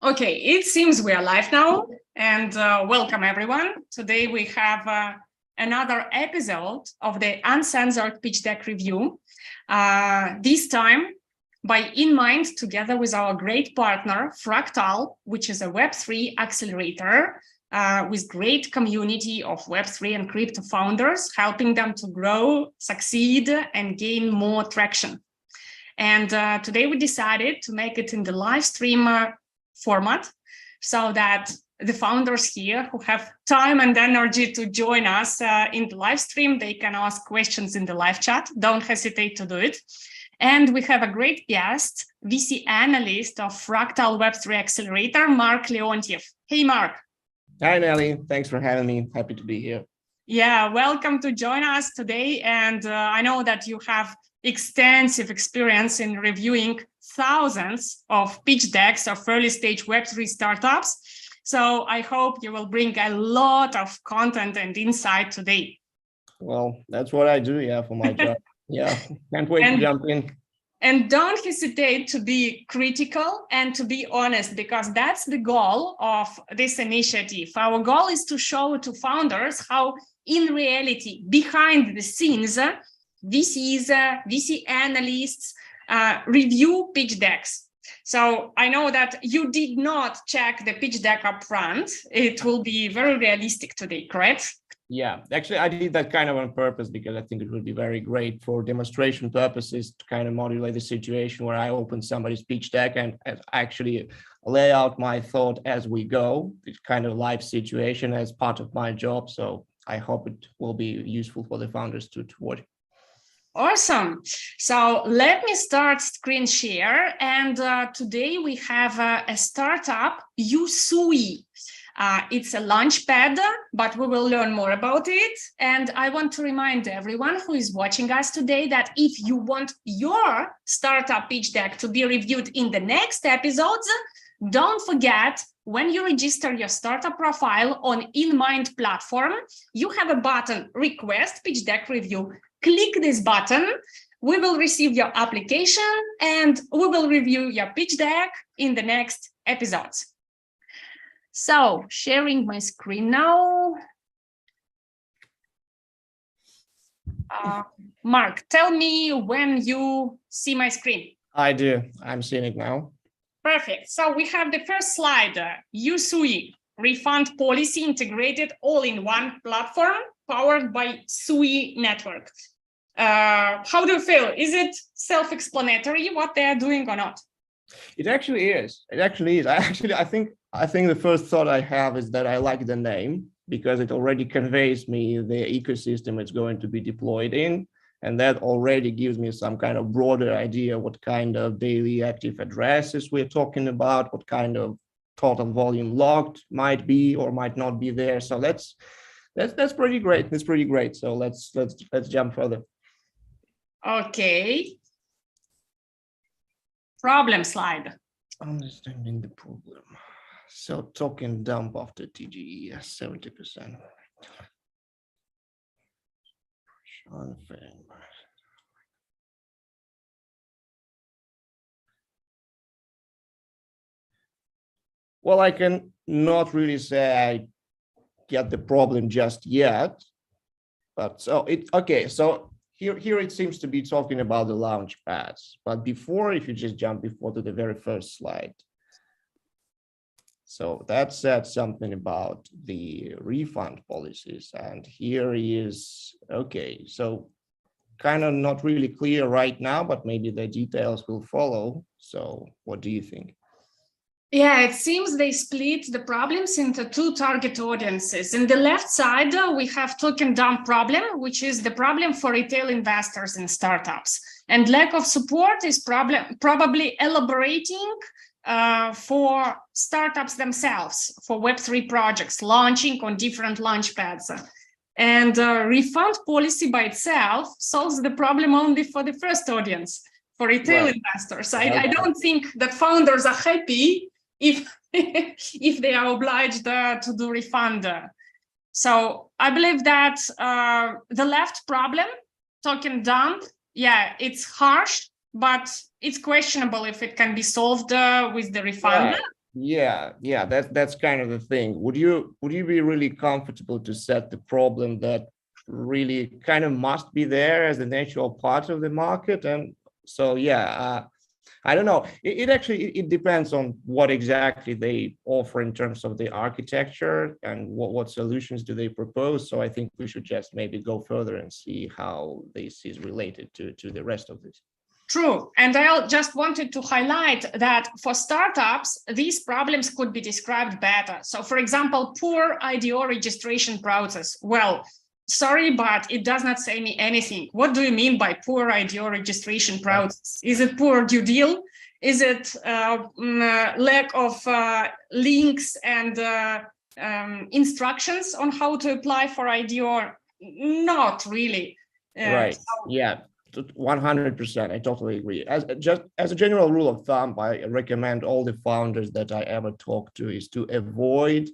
Okay, it seems we are live now, and welcome everyone. Today we have another episode of the Uncensored pitch deck review. This time by InnMind, together with our great partner Fractal, which is a Web3 accelerator with great community of Web3 and crypto founders, helping them to grow, succeed, and gain more traction. And today we decided to make it in the live stream format so that the founders here who have time and energy to join us in the live stream, they can ask questions in the live chat. Don't hesitate to do it. And we have a great guest, VC analyst of Fractal Web3 Accelerator, Mark Leontev. Hey, Mark. Hi, Nelli. Thanks for having me. Happy to be here. Yeah, welcome to join us today. And I know that you have extensive experience in reviewing thousands of pitch decks of early stage Web3 startups. So I hope you will bring a lot of content and insight today. Well, that's what I do, for my job. Can't wait to jump in. And don't hesitate to be critical and to be honest, because that's the goal of this initiative. Our goal is to show to founders how, in reality, behind the scenes, VCs, VC analysts review pitch decks. So I know that you did not check the pitch deck up front. It will be very realistic today, correct? Yeah, actually, I did that kind of on purpose because I think it would be very great for demonstration purposes to kind of modulate the situation where I open somebody's pitch deck and actually lay out my thought as we go. It's kind of live situation as part of my job. So I hope it will be useful for the founders to watch. Awesome. So let me start screen share. And today we have a startup, Usui. It's a launchpad, but we will learn more about it. And I want to remind everyone who is watching us today that if you want your startup pitch deck to be reviewed in the next episodes, don't forget, when you register your startup profile on InnMind platform, you have a button, Request Pitch Deck Review. Click this button, we will receive your application and we will review your pitch deck in the next episodes. So, sharing my screen now. Mark, tell me when you see my screen. I do. I'm seeing it now. Perfect. So we have the first slide, Usui, refund policy integrated all in one platform powered by SUI network. How do you feel? Is it self-explanatory what they are doing or not? It actually is. It actually is. I think the first thought I have is that I like the name because it already conveys me the ecosystem it's going to be deployed in. And that already gives me some kind of broader idea what kind of daily active addresses we're talking about, what kind of total volume logged might be or might not be there. So that's pretty great. That's pretty great. So let's jump further. Okay. Problem slide. Understanding the problem. So token dump after TGE, 70%. Well, I can not really say I get the problem just yet, but so here it seems to be talking about the launch pads. But before, if you just jump to the very first slide. So that said something about the refund policies. And here is, okay, so kind of not really clear right now, but maybe the details will follow. So what do you think? Yeah, it seems they split the problems into two target audiences. In the left side, we have token dump problem, which is the problem for retail investors in startups. And lack of support is probably elaborating for startups themselves, for Web3 projects, launching on different launchpads. And refund policy by itself solves the problem only for the first audience, for retail investors. I don't think that founders are happy if they are obliged to do refund. So I believe that the left problem, token dump, it's harsh, but it's questionable if it can be solved with the refund. Yeah, that's kind of the thing. Would you be really comfortable to set the problem that really kind of must be there as the natural part of the market? And so yeah, I don't know. It actually it depends on what exactly they offer in terms of the architecture and what solutions do they propose. So I think we should just maybe go further and see how this is related to the rest of this. True. And I just wanted to highlight that for startups, these problems could be described better. So, for example, poor IDO registration process. Well, sorry, but it does not say me anything. What do you mean by poor IDO registration process? Is it poor due deal? Is it lack of links and instructions on how to apply for IDO? Not really. Right. Yeah. 100%. I totally agree. As a general rule of thumb, I recommend all the founders that I ever talk to is to avoid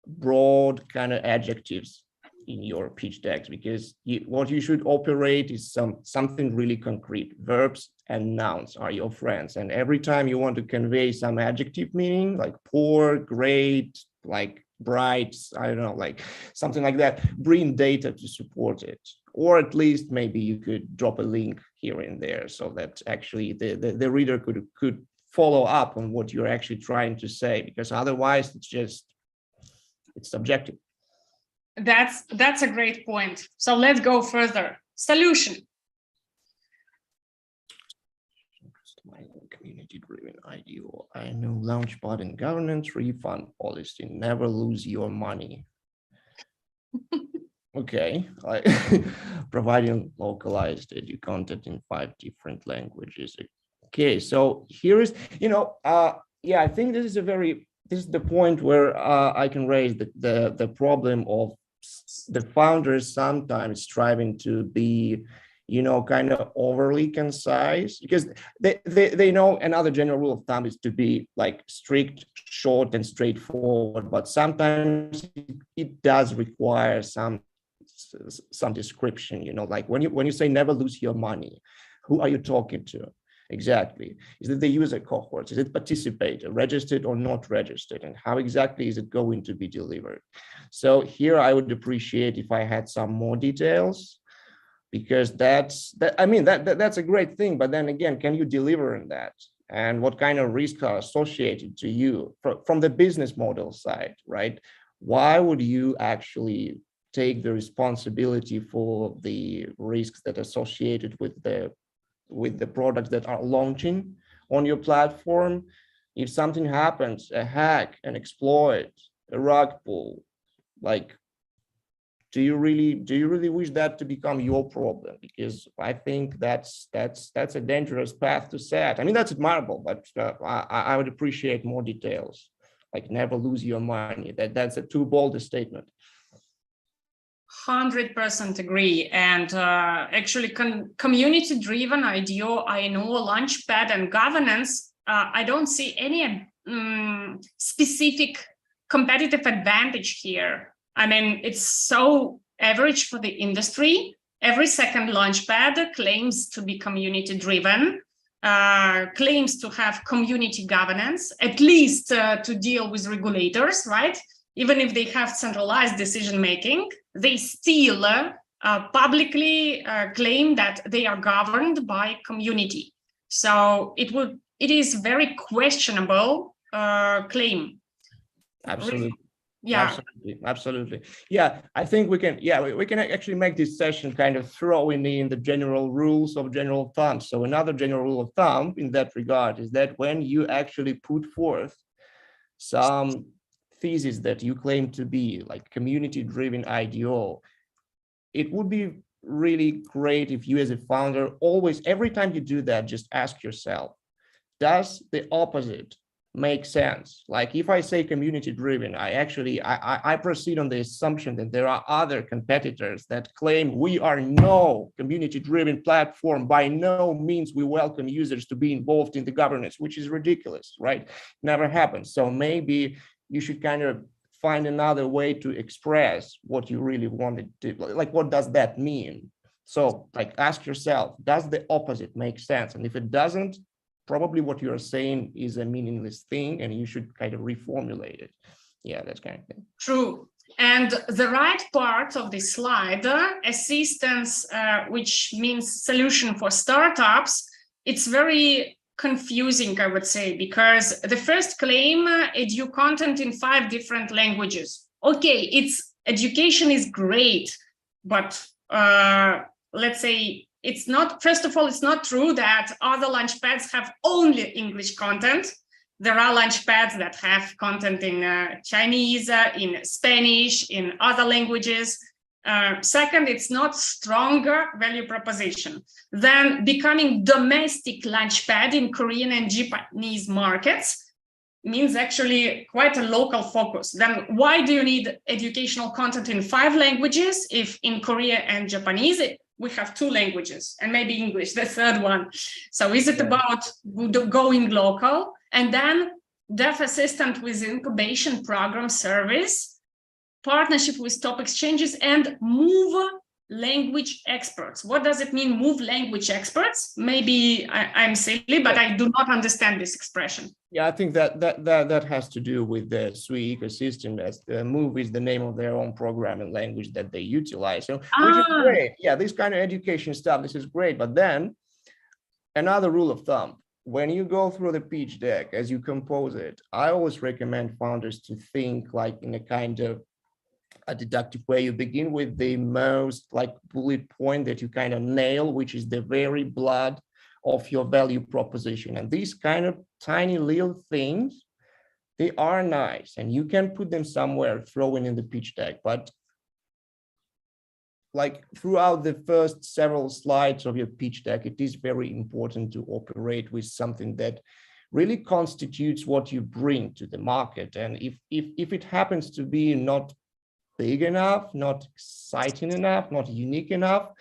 broad kind of adjectives in your pitch decks, because what you should operate is something really concrete. Verbs and nouns are your friends, and every time you want to convey some adjective meaning like poor, great, like bright, I don't know, like something like that, bring data to support it. Or at least maybe you could drop a link here and there so that actually the reader could follow up on what you're actually trying to say, because otherwise it's subjective. That's a great point. So let's go further. Solution. Community-driven IDO. I know Launchpad and governance refund policy. Never lose your money. Okay, providing localized edu content in 5 different languages. Okay, so here is, yeah, I think this is the point where I can raise the problem of the founders sometimes striving to be, kind of overly concise, because they know another general rule of thumb is to be like strict, short, and straightforward, but sometimes it does require some description, like when you say never lose your money, who are you talking to exactly? Is it the user cohorts? Is it participator, registered or not registered? And how exactly is it going to be delivered? So here I would appreciate if I had some more details, because that's a great thing, but then again, can you deliver on that? And what kind of risks are associated to you from the business model side, right? Why would you actually take the responsibility for the risks that are associated with the products that are launching on your platform? If something happens, a hack, an exploit, a rug pull, like, do you really wish that to become your problem? Because I think that's a dangerous path to set. I mean, that's admirable, but I would appreciate more details, like never lose your money. That's a too bold a statement. 100% agree. And actually, community-driven IDO, INO, Launchpad, and governance, I don't see any specific competitive advantage here. I mean, it's so average for the industry. Every second Launchpad claims to be community-driven, claims to have community governance, at least to deal with regulators, right? Even if they have centralized decision-making, they still publicly claim that they are governed by community. So it is very questionable claim. Absolutely. Yeah. Absolutely. Yeah, I think we can actually make this session kind of throwing in the general rules of general thumb. So another general rule of thumb in that regard is that when you actually put forth some thesis that you claim to be like community-driven IDO, it would be really great if you as a founder always, every time you do that, just ask yourself, does the opposite make sense? Like if I say community-driven, I proceed on the assumption that there are other competitors that claim we are no community-driven platform. By no means we welcome users to be involved in the governance, which is ridiculous, right? Never happens. So maybe you should kind of find another way to express what you really wanted to, like, what does that mean? So like ask yourself, does the opposite make sense? And if it doesn't, probably what you're saying is a meaningless thing and you should kind of reformulate it. Yeah, that's kind of thing. True. And the right part of the slide, assistance, which means solution for startups, it's very confusing, I would say, because the first claim, edu content in 5 different languages. Okay, education is great, but let's say it's not, first of all, it's not true that other launchpads have only English content. There are launchpads that have content in Chinese, in Spanish, in other languages. Second, it's not stronger value proposition. Then becoming domestic launchpad in Korean and Japanese markets means actually quite a local focus. Then why do you need educational content in 5 languages if in Korea and Japanese we have 2 languages and maybe English, the third one? So is it about going local? And then deaf assistant with incubation program service, partnership with top exchanges, and move language experts. What does it mean, move language experts? Maybe I'm silly, but I do not understand this expression. Yeah, I think that has to do with the SUI ecosystem, as Move is the name of their own programming language that they utilize. So, which is great. Yeah, this kind of education stuff, this is great. But then another rule of thumb, when you go through the pitch deck, as you compose it, I always recommend founders to think like in a kind of a deductive way. You begin with the most like bullet point that you kind of nail, which is the very blood of your value proposition. And these kind of tiny little things, they are nice and you can put them somewhere, throwing in the pitch deck. But like throughout the first several slides of your pitch deck, it is very important to operate with something that really constitutes what you bring to the market. And if it happens to be not big enough, not exciting enough, not unique enough,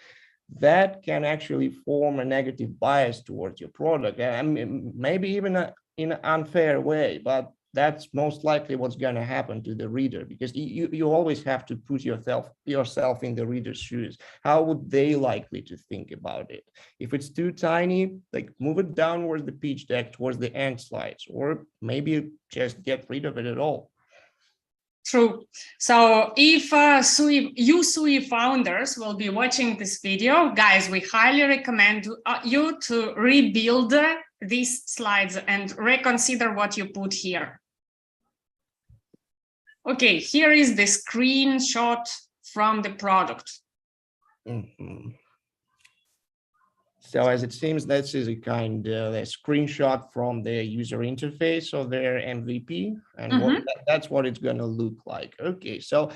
that can actually form a negative bias towards your product. I mean, maybe even in an unfair way, but that's most likely what's going to happen to the reader, because you always have to put yourself in the reader's shoes. How would they likely to think about it? If it's too tiny, like move it downwards the pitch deck towards the end slides, or maybe just get rid of it at all. True. So if SUI founders will be watching this video, guys, we highly recommend you to rebuild these slides and reconsider what you put here. Okay, here is the screenshot from the product. Mm-hmm. So as it seems, this is a kind of a screenshot from the user interface of their MVP, and that's what it's going to look like. Okay, so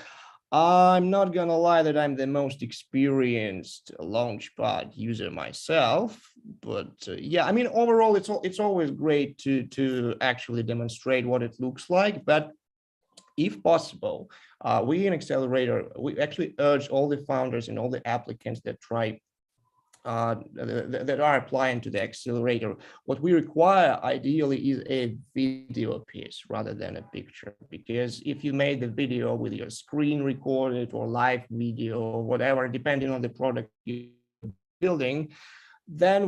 I'm not going to lie that I'm the most experienced Launchpad user myself, but yeah, I mean, overall, it's always great to actually demonstrate what it looks like. But if possible, we in Accelerator, we actually urge all the founders and all the applicants that that are applying to the accelerator, what we require ideally is a video piece rather than a picture, because if you made the video with your screen recorded or live video or whatever, depending on the product you're building, then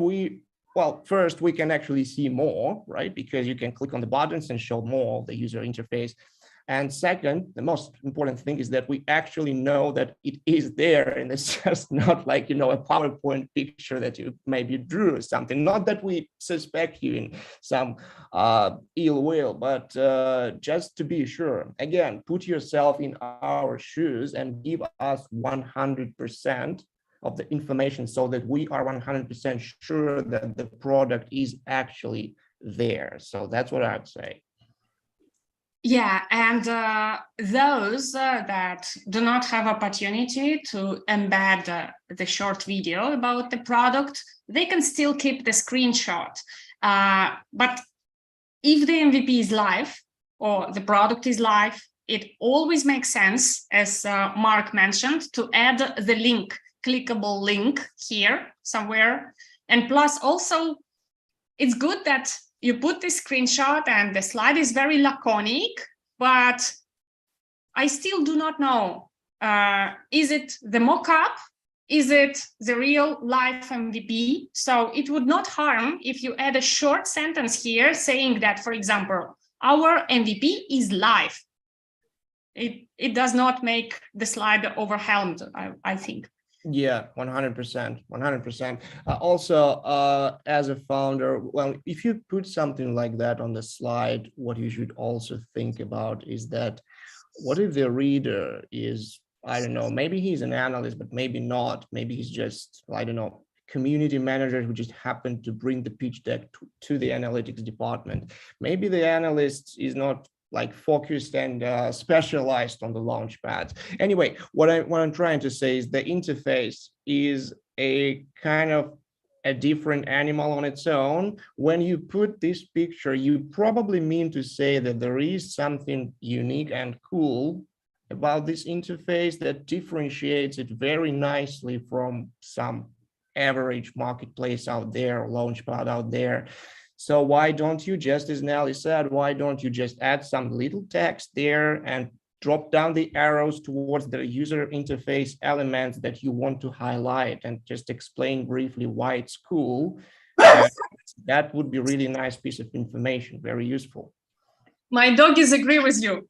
first we can actually see more, right? Because you can click on the buttons and show more of the user interface. And second, the most important thing is that we actually know that it is there, and it's just not like, a PowerPoint picture that you maybe drew or something. Not that we suspect you in some ill will, but just to be sure. Again, put yourself in our shoes and give us 100% of the information so that we are 100% sure that the product is actually there. So that's what I'd say. Yeah, and those that do not have opportunity to embed the short video about the product, they can still keep the screenshot. But if the MVP is live or the product is live, it always makes sense, as Mark mentioned, to add the link, clickable link here somewhere. And plus also, it's good that you put the screenshot and the slide is very laconic, but I still do not know, is it the mock-up is it the real life MVP? So it would not harm if you add a short sentence here saying that, for example, our MVP is live. It does not make the slide overwhelmed, I think. Yeah, 100%, 100%. Also, as a founder, well, if you put something like that on the slide, what you should also think about is that what if the reader is, I don't know, maybe he's an analyst, but maybe not. Maybe he's just, I don't know, community manager who just happened to bring the pitch deck to the analytics department. Maybe the analyst is not like focused and specialized on the launch pads. Anyway, what I'm trying to say is the interface is a kind of a different animal on its own. When you put this picture, you probably mean to say that there is something unique and cool about this interface that differentiates it very nicely from some average marketplace out there, launchpad out there. So why don't you, just as Nelli said, why don't you just add some little text there and drop down the arrows towards the user interface elements that you want to highlight and just explain briefly why it's cool. That would be a really nice piece of information, very useful. My doggies agree with you.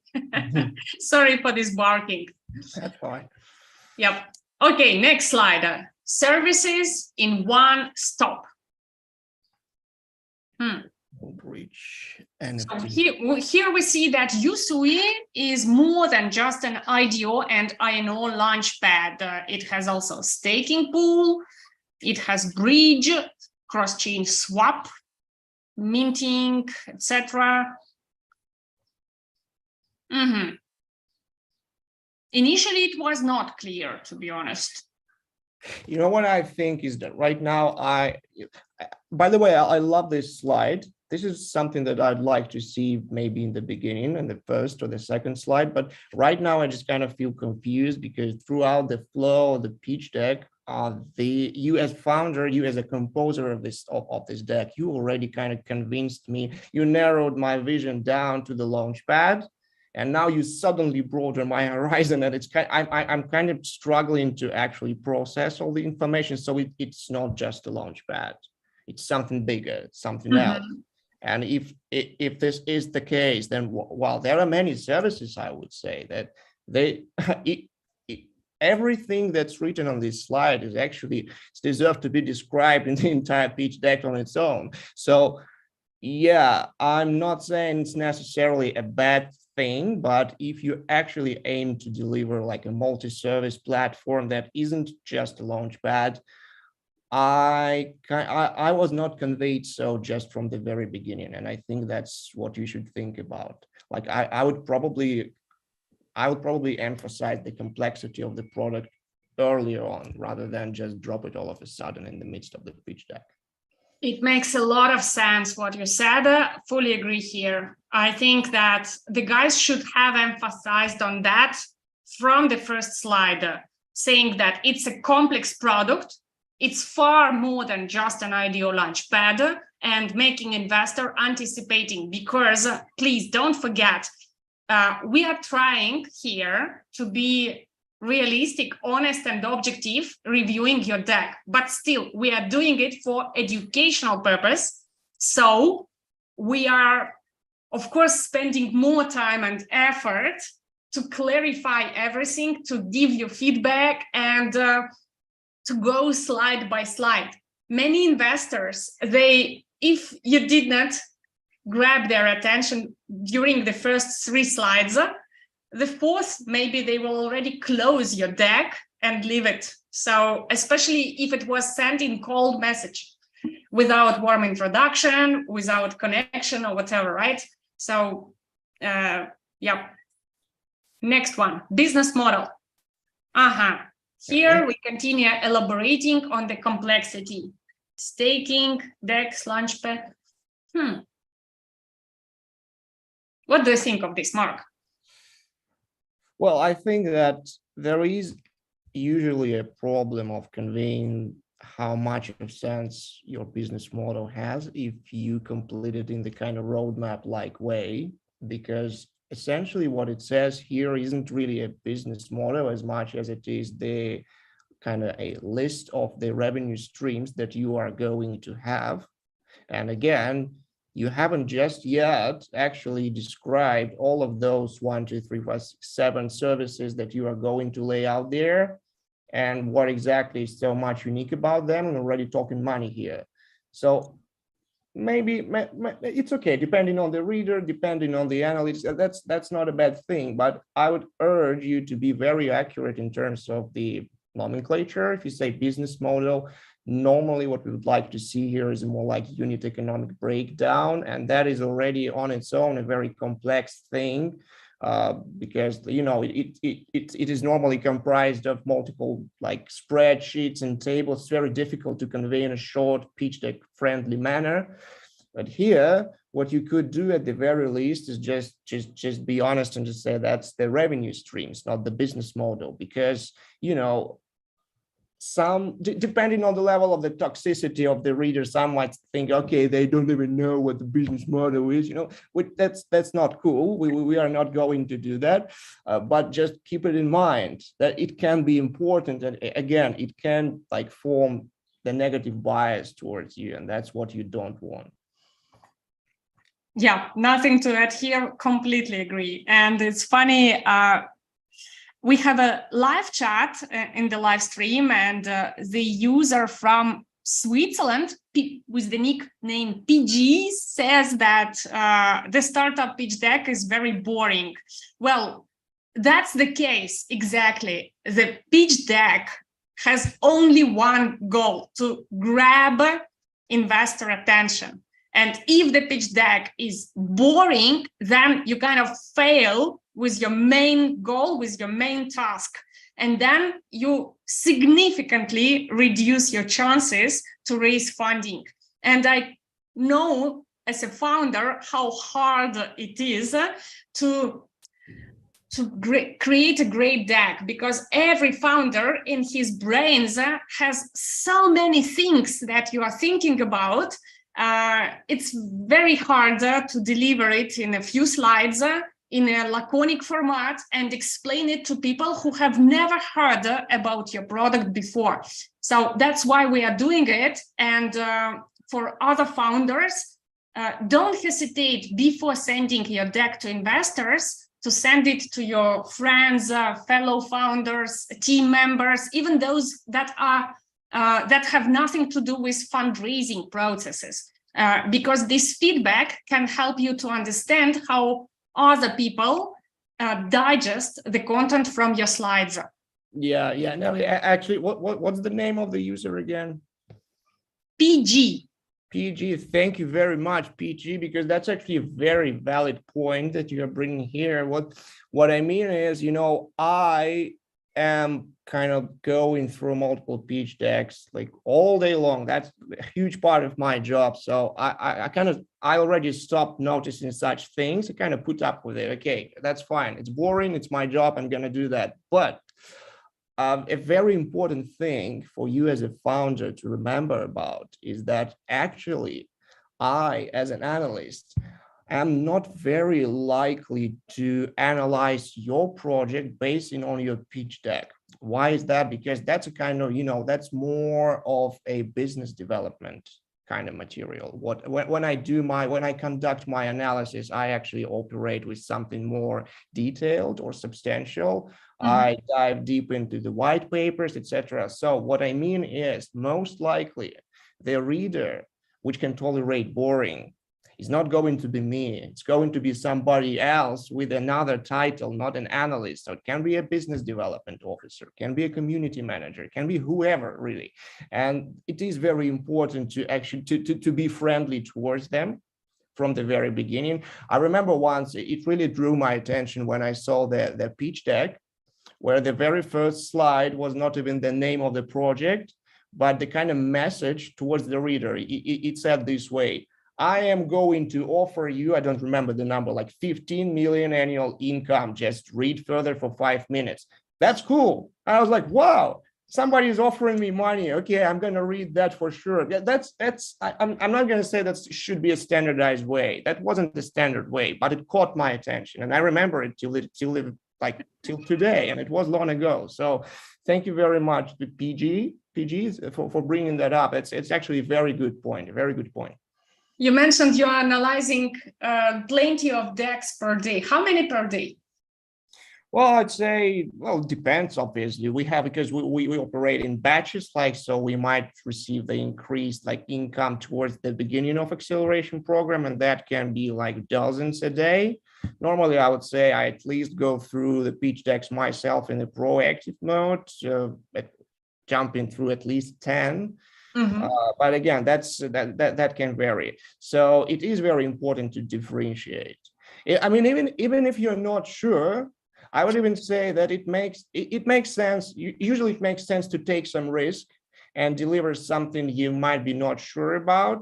Sorry for this barking. That's fine. Yep. Okay, next slide. Services in one stop. Reach So here we see that Usui is more than just an IDO and INO launchpad. It has also staking pool, it has bridge, cross-chain swap, minting, etc. Initially, it was not clear, to be honest. You know what I think is that right now, by the way, I love this slide. This is something that I'd like to see maybe in the beginning, in the first or the second slide. But right now, I just kind of feel confused because throughout the flow of the pitch deck, you as founder, you as a composer of this deck, you already kind of convinced me. You narrowed my vision down to the launch pad. And now you suddenly broaden my horizon, and I'm kind of struggling to actually process all the information. So it's not just a launch pad; it's something bigger, it's something else. And if this is the case, then while there are many services, I would say that everything that's written on this slide is actually deserved to be described in the entire pitch deck on its own. So yeah, I'm not saying it's necessarily a bad thing, but if you actually aim to deliver like a multi-service platform that isn't just a launchpad, I was not conveyed so just from the very beginning, and I think that's what you should think about. Like I would probably emphasize the complexity of the product earlier on rather than just drop it all of a sudden in the midst of the pitch deck. It makes a lot of sense what you said. Fully agree here. I think that the guys should have emphasized on that from the first slide, saying that it's a complex product. It's far more than just an IDO launchpad, and making investor anticipating, because please don't forget, we are trying here to be realistic, honest, and objective reviewing your deck, but still we are doing it for educational purpose. So we are, of course, spending more time and effort to clarify everything, to give you feedback, and to go slide by slide. Many investors, if you did not grab their attention during the first 3 slides, the fourth, maybe they will already close your deck and leave it. So especially if it was sent in cold message without warm introduction, without connection or whatever, right? So yeah. Next one, business model. Here we continue elaborating on the complexity. Staking, DEX, launchpad. What do you think of this, Mark? Well, I think that there is usually a problem of conveying how much of sense your business model has if you complete it in the kind of roadmap-like way, because essentially what it says here isn't really a business model as much as it is the kind of a list of the revenue streams that you are going to have. And again, you haven't just yet actually described all of those 1, 2, 3, 4, 6, 7 services that you are going to lay out there and what exactly is so much unique about them. And already talking money here. So maybe it's okay, depending on the reader, depending on the analyst, that's not a bad thing, but I would urge you to be very accurate in terms of the nomenclature. If you say business model, normally what we would like to see here is more like unit economic breakdown, and that is already on its own a very complex thing. Because it is normally comprised of multiple like spreadsheets and tables. It's very difficult to convey in a short pitch deck friendly manner. But here, what you could do at the very least is just be honest and just say that's the revenue streams, not the business model, because some, depending on the level of the toxicity of the reader, some might think, okay, they don't even know what the business model is, that's not cool. We are not going to do that, but just keep it in mind that it can be important. And again, it can like form the negative bias towards you, and that's what you don't want. Yeah, nothing to add here. Completely agree. And it's funny, we have a live chat in the live stream, and the user from Switzerland with the nickname PG says that the startup pitch deck is very boring. Well, that's the case, exactly. The pitch deck has only one goal: to grab investor attention. And if the pitch deck is boring, then you kind of fail with your main goal, with your main task. And then you significantly reduce your chances to raise funding. And I know as a founder how hard it is to create a great deck, because every founder in his brains has so many things that you are thinking about. It's very hard to deliver it in a few slides in a laconic format and explain it to people who have never heard about your product before. So that's why we are doing it. And for other founders, don't hesitate before sending your deck to investors to send it to your friends, fellow founders, team members, even those that are that have nothing to do with fundraising processes, because this feedback can help you to understand how other people digest the content from your slides. Yeah, Nelly, actually, what's the name of the user again? PG. PG, thank you very much, PG, because that's actually a very valid point that you are bringing here. What I mean is, I am kind of going through multiple pitch decks like all day long. That's a huge part of my job. So I already stopped noticing such things. I kind of put up with it. Okay, that's fine. It's boring. It's my job. I'm going to do that. But a very important thing for you as a founder to remember about is that actually I, as an analyst, am not very likely to analyze your project based on your pitch deck. Why is that? Because that's a kind of, that's more of a business development kind of material. When I conduct my analysis, I actually operate with something more detailed or substantial. I dive deep into the white papers, etc. So what I mean is, most likely the reader, which can tolerate boring, is not going to be me. It's going to be somebody else with another title, not an analyst. So it can be a business development officer, can be a community manager, can be whoever really. And it is very important to actually to be friendly towards them from the very beginning. I remember once it really drew my attention when I saw the pitch deck, where the very first slide was not even the name of the project, but the kind of message towards the reader. It said this way: I am going to offer you, I don't remember the number, like 15 million annual income. Just read further for 5 minutes. That's cool. I was like, wow, somebody is offering me money. Okay, I'm going to read that for sure. I'm not going to say that should be a standardized way. That wasn't the standard way, but it caught my attention. And I remember it till like till today, and it was long ago. So thank you very much to PGs for bringing that up. It's actually a very good point, a very good point. You mentioned you're analyzing plenty of decks per day. How many per day? Well, I'd say, well, it depends, obviously. We have, because we operate in batches, like, so we might receive the increased like income towards the beginning of acceleration program, and that can be like dozens a day. Normally, I would say I at least go through the pitch decks myself in the proactive mode, jumping through at least 10. Mm-hmm. But again, that can vary. So it is very important to differentiate. I mean, even if you're not sure, I would even say that it makes sense. Usually it makes sense to take some risk and deliver something you might be not sure about,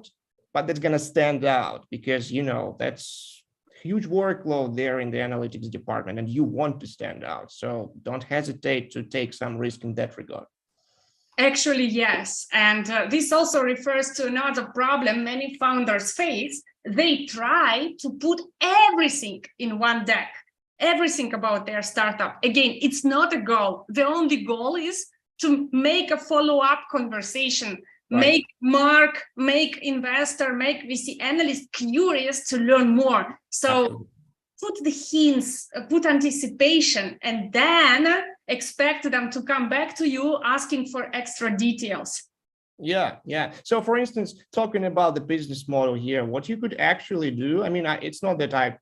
but that's going to stand out, because, you know, that's huge workload there in the analytics department and you want to stand out. So don't hesitate to take some risk in that regard. Actually, yes. And this also refers to another problem many founders face. They try to put everything in one deck. Everything about their startup. Again, it's not a goal. The only goal is to make a follow-up conversation, right. Make investor, make VC analyst curious to learn more. So absolutely. Put the hints, put anticipation, and then expect them to come back to you asking for extra details. Yeah. So for instance, talking about the business model here, what you could actually do, I mean, it's not that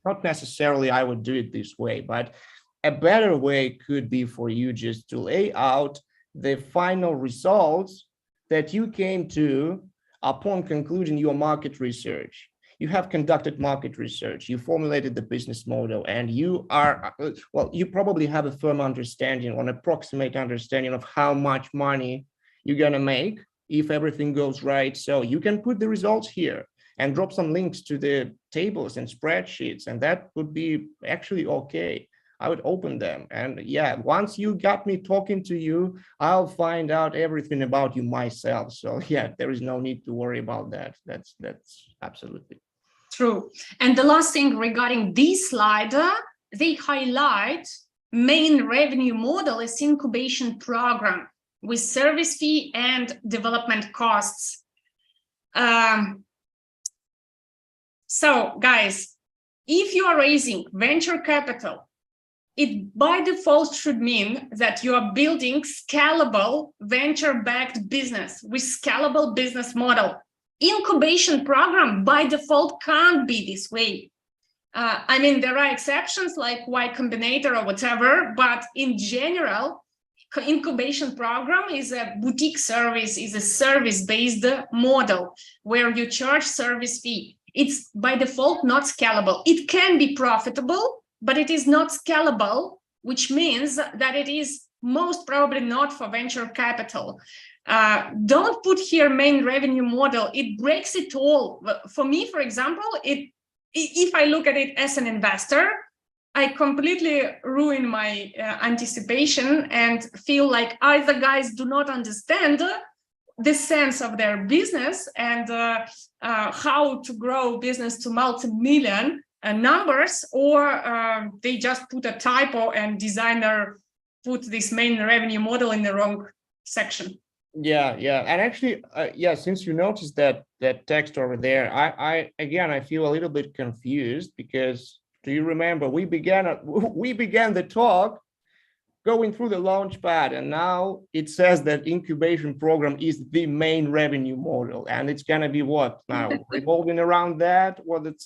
not necessarily I would do it this way, but a better way could be for you just to lay out the final results that you came to upon concluding your market research. You have conducted market research, you formulated the business model, and you probably have a firm understanding, or an approximate understanding of how much money you're going to make if everything goes right. So you can put the results here and drop some links to the tables and spreadsheets, and that would be actually okay. I would open them, and yeah, once you got me talking to you, I'll find out everything about you myself. So yeah, there is no need to worry about that. That's absolutely true. And the last thing regarding this slide, they highlight main revenue model as incubation program with service fee and development costs. So guys, if you are raising venture capital, it by default should mean that you are building scalable venture-backed business with scalable business model. Incubation program by default can't be this way. I mean, there are exceptions like Y Combinator or whatever, but in general, incubation program is a boutique service, is a service-based model where you charge service fee. It's by default not scalable. It can be profitable, but it is not scalable, which means that it is most probably not for venture capital. Don't put here main revenue model. It breaks it all. For me, for example, if I look at it as an investor, I completely ruin my anticipation and feel like either guys do not understand the sense of their business and how to grow business to multi-million numbers, or they just put a typo and designer put this main revenue model in the wrong section. Yeah. And actually, since you noticed that text over there, I feel a little bit confused, because do you remember we began the talk going through the launch pad, and now it says that incubation program is the main revenue model, and it's going to be what now? Revolving around that?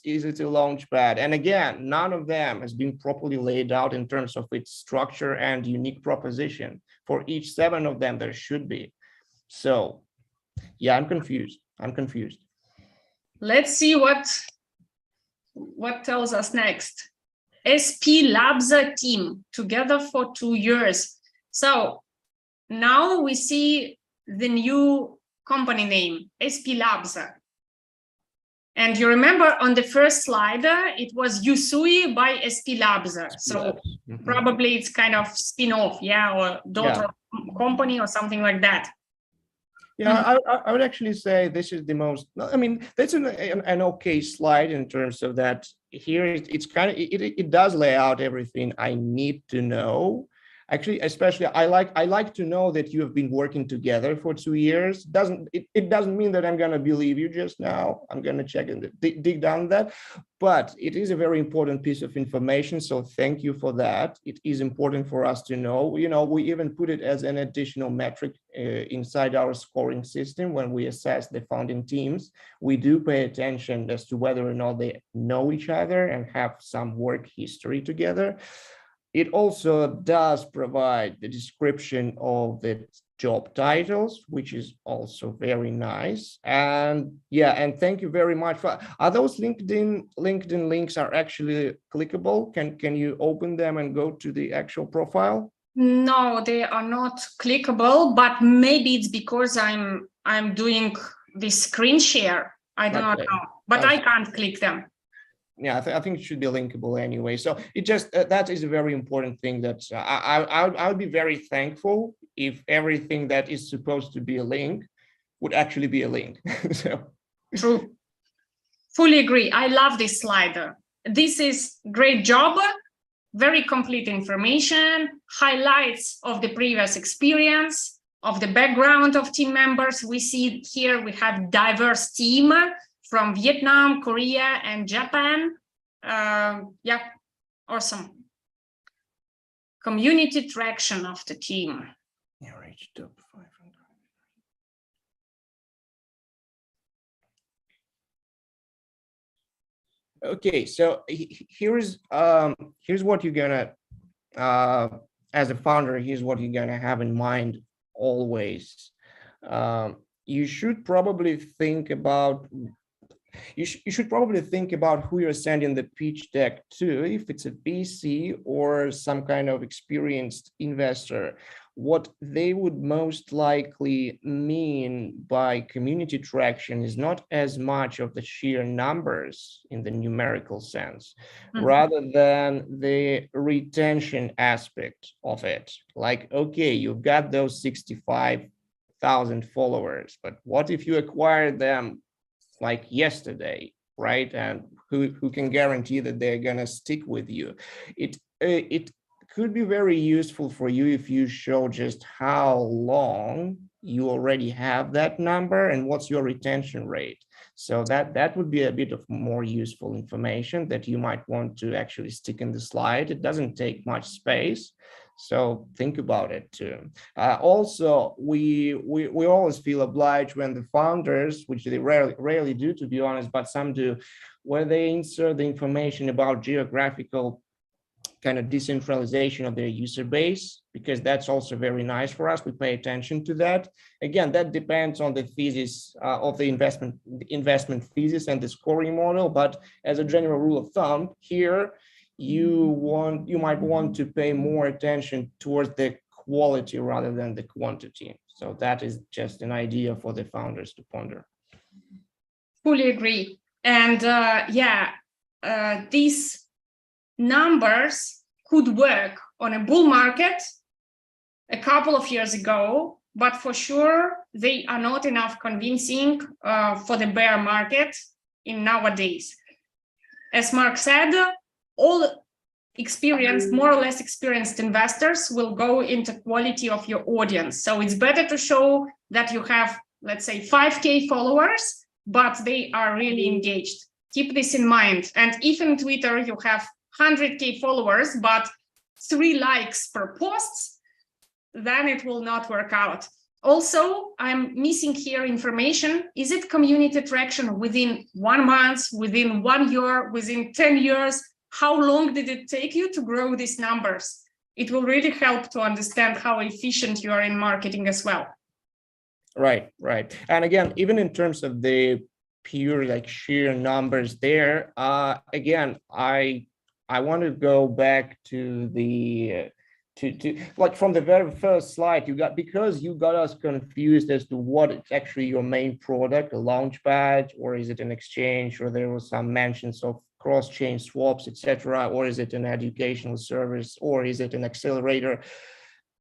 Is it a launch pad? And again, none of them has been properly laid out in terms of its structure and unique proposition. For each 7 of them, there should be. So yeah, I'm confused. Let's see what tells us next. SP Labs team together for 2 years. So now we see the new company name, SP Labs. And you remember on the first slide, it was Usui by SP Labs. So probably it's kind of spin-off, or daughter company or something like that. Yeah, I would actually say this is the most, I mean, that's an okay slide in terms of that. Here, it's kind of, it does lay out everything I need to know. Actually, especially, I like to know that you have been working together for 2 years. It doesn't mean that I'm going to believe you just now. I'm going to check and dig down that. But it is a very important piece of information. So thank you for that. It is important for us to know. You know, we even put it as an additional metric inside our scoring system when we assess the founding teams. We do pay attention as to whether or not they know each other and have some work history together. It also does provide the description of the job titles, which is also very nice. And yeah, and thank you very much for, are those LinkedIn links are actually clickable? Can you open them and go to the actual profile? No, they are not clickable, but maybe it's because I'm doing this screen share. I do not know, but I can't click them. Yeah, I think it should be linkable anyway. So it just, that is a very important thing that I would be very thankful if everything that is supposed to be a link would actually be a link. So. True. Fully agree. I love this slide. This is great job. Very complete information, highlights of the previous experience, of the background of team members. We see here we have diverse team from Vietnam, Korea, and Japan. Yeah, awesome. Community traction of the team. Yeah, reached top 500. Okay, so here's what you're gonna, as a founder, here's what you're gonna have in mind always. You should probably think about. You should probably think about who you're sending the pitch deck to, if it's a VC or some kind of experienced investor. What they would most likely mean by community traction is not as much of the sheer numbers in the numerical sense, rather than the retention aspect of it. Like, okay, you've got those 65,000 followers, but what if you acquire them like yesterday, right? And who can guarantee that they're gonna stick with you? It could be very useful for you if you show just how long you already have that number and what's your retention rate. So that would be a bit of more useful information that you might want to actually stick in the slide. It doesn't take much space. So think about it too. Also, we always feel obliged when the founders, which they rarely do, to be honest, but some do, where they insert the information about geographical kind of decentralization of their user base, because that's also very nice for us. We pay attention to that. Again, that depends on the thesis of the investment thesis and the scoring model. But as a general rule of thumb, here, you might want to pay more attention towards the quality rather than the quantity. So that is just an idea for the founders to ponder. Fully agree. And these numbers could work on a bull market a couple of years ago, but for sure they are not enough convincing for the bear market in nowadays. As Mark said, all experienced, more or less experienced investors will go into quality of your audience. So it's better to show that you have, let's say, 5K followers, but they are really engaged. Keep this in mind. And if in Twitter you have 100K followers, but 3 likes per post, then it will not work out. Also, I'm missing here information. Is it community traction within 1 month, within 1 year, within 10 years? How long did it take you to grow these numbers? It will really help to understand how efficient you are in marketing as well. Right. And again, even in terms of the pure like sheer numbers there, again, I want to go back to the to like from the very first slide because you got us confused as to what is actually your main product, a launchpad, or is it an exchange, or there was some mentions of cross-chain swaps, etc., or is it an educational service, or is it an accelerator?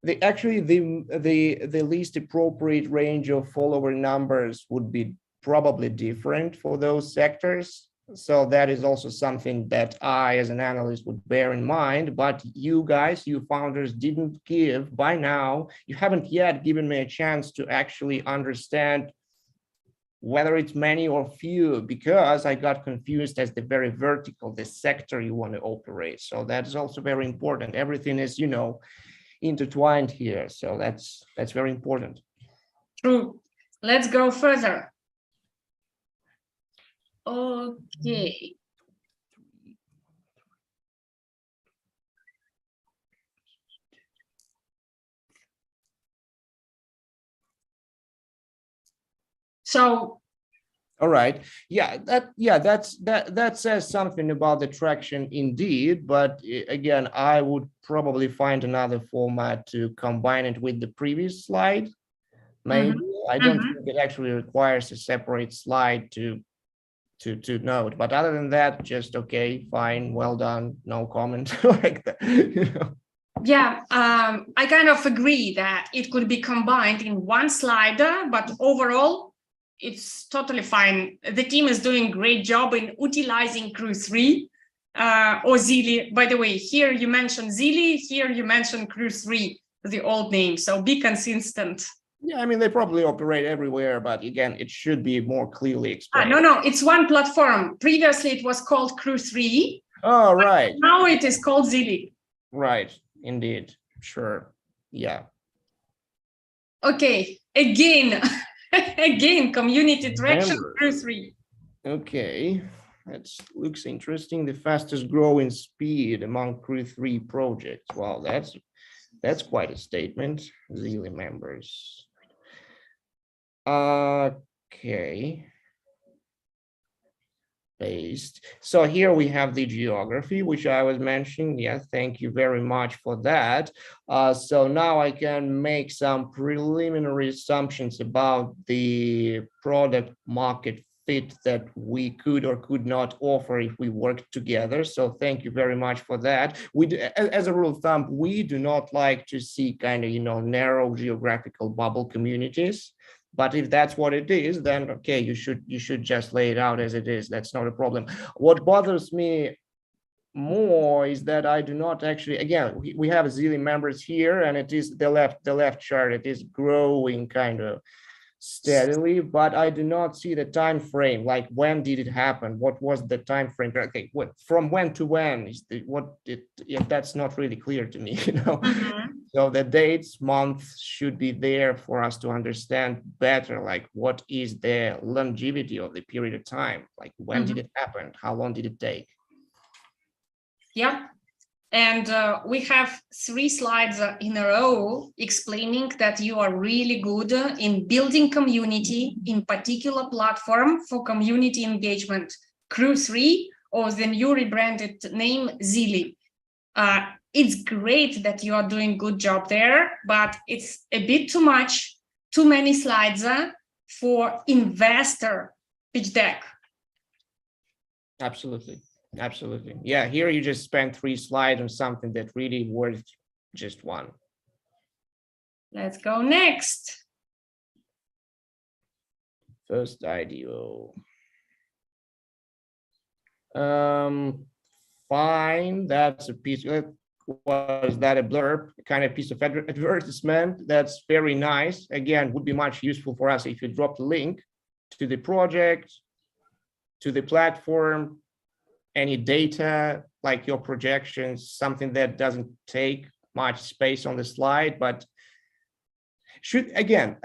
the least appropriate range of follower numbers would be probably different for those sectors. So that is also something that I, as an analyst, would bear in mind. But you guys, you founders, didn't give by now. You haven't yet given me a chance to actually understand whether it's many or few, because I got confused as the very vertical, the sector you want to operate. So that is also very important. Everything is, intertwined here. So that's very important. True. Let's go further. Okay. So, all right, that says something about the traction indeed, but again, I would probably find another format to combine it with the previous slide. Maybe I don't think it actually requires a separate slide to note, but other than that, just okay, fine, well done, no comment. Like that, Yeah, I kind of agree that it could be combined in one slide, but overall, it's totally fine. The team is doing a great job in utilizing Crew3 or Zili. By the way, here you mentioned Zili, here you mentioned Crew3, the old name. So be consistent. Yeah, I mean, they probably operate everywhere, but again, it should be more clearly explained. No, it's one platform. Previously, it was called Crew3. Oh, right. Now it is called Zili. Right, indeed. Sure. Yeah. Okay, again, community traction, Crew3. Okay, that looks interesting. The fastest growing speed among Crew3 projects. Wow, that's quite a statement. Zili members. Okay. Based. So here we have the geography, which I was mentioning. Yeah, thank you very much for that. So now I can make some preliminary assumptions about the product market fit that we could or could not offer if we worked together. So thank you very much for that. As a rule of thumb, we do not like to see kind of, narrow geographical bubble communities. But if that's what it is, then okay, you should just lay it out as it is. That's not a problem. What bothers me more is that I do not actually, again, we have Zili members here, and it is the left chart. It is growing kind of steadily, but I do not see the time frame. Like, when did it happen? What was the time frame? Okay, from when to when is that's not really clear to me, So the dates, months should be there for us to understand better, like what is the longevity of the period of time? Like, when did it happen? How long did it take? Yeah. And we have 3 slides in a row explaining that you are really good in building community, in particular platform for community engagement, Crew3, or the new rebranded name, Zili. It's great that you are doing good job there, but it's a bit too much, too many slides for investor pitch deck. Absolutely. Absolutely. Yeah, here you just spent 3 slides on something that really worth just one. Let's go next. First IDO. Fine, that's a piece. Was that a blurb, kind of piece of advertisement? That's very nice. Again, would be much useful for us if you drop the link to the project, to the platform, any data, like your projections, something that doesn't take much space on the slide, but should, again,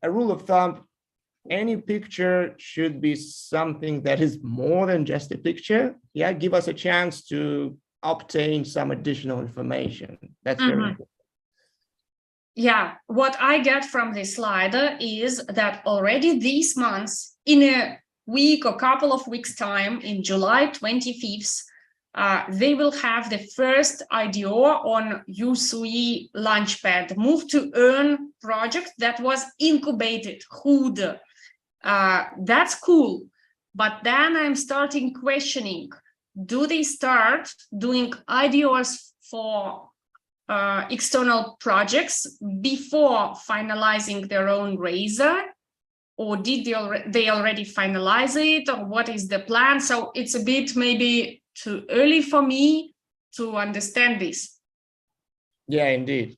a rule of thumb, any picture should be something that is more than just a picture. Yeah, give us a chance to obtain some additional information. That's very important. Yeah, what I get from this slide is that already this month, in a week or couple of weeks time, in July 25th, they will have the first IDO on Usui Launchpad, Move to Earn project that was incubated, HOOD. That's cool. But then I'm starting questioning, do they start doing IDOs for external projects before finalizing their own raiser, or did they already finalize it, or what is the plan? So it's a bit maybe too early for me to understand this. Yeah, indeed.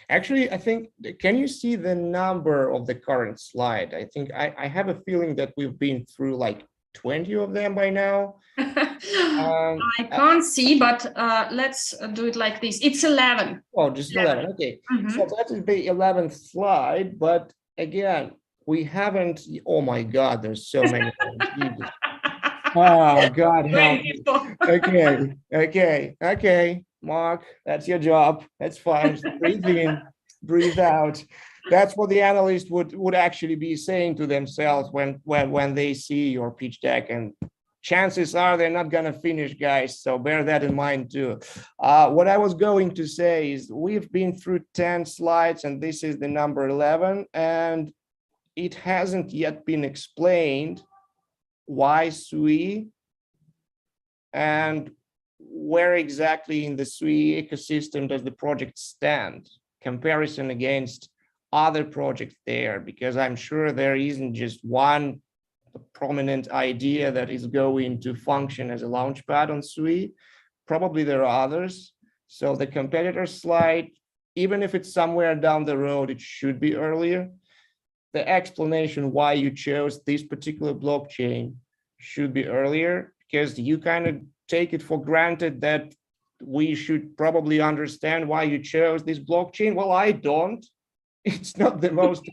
Actually, I think, can you see the number of the current slide? I think I have a feeling that we've been through like 20 of them by now. I can't see, but let's do it like this. It's 11. Oh, just 11. Okay. So that is the 11th slide. But again, we haven't. Oh my God, there's so many. Oh, God help me. Okay. Mark, that's your job. That's fine. Just breathe in, breathe out. That's what the analyst would actually be saying to themselves when they see your pitch deck, and chances are they're not gonna finish, guys. So bear that in mind too. What I was going to say is we've been through 10 slides, and this is the number 11, and it hasn't yet been explained why SUI and where exactly in the SUI ecosystem does the project stand, comparison against other projects there, because I'm sure there isn't just one prominent idea that is going to function as a launchpad on SUI. Probably there are others. So the competitor slide, even if it's somewhere down the road, it should be earlier. The explanation why you chose this particular blockchain should be earlier, because you kind of take it for granted that we should probably understand why you chose this blockchain. Well, I don't. It's not the most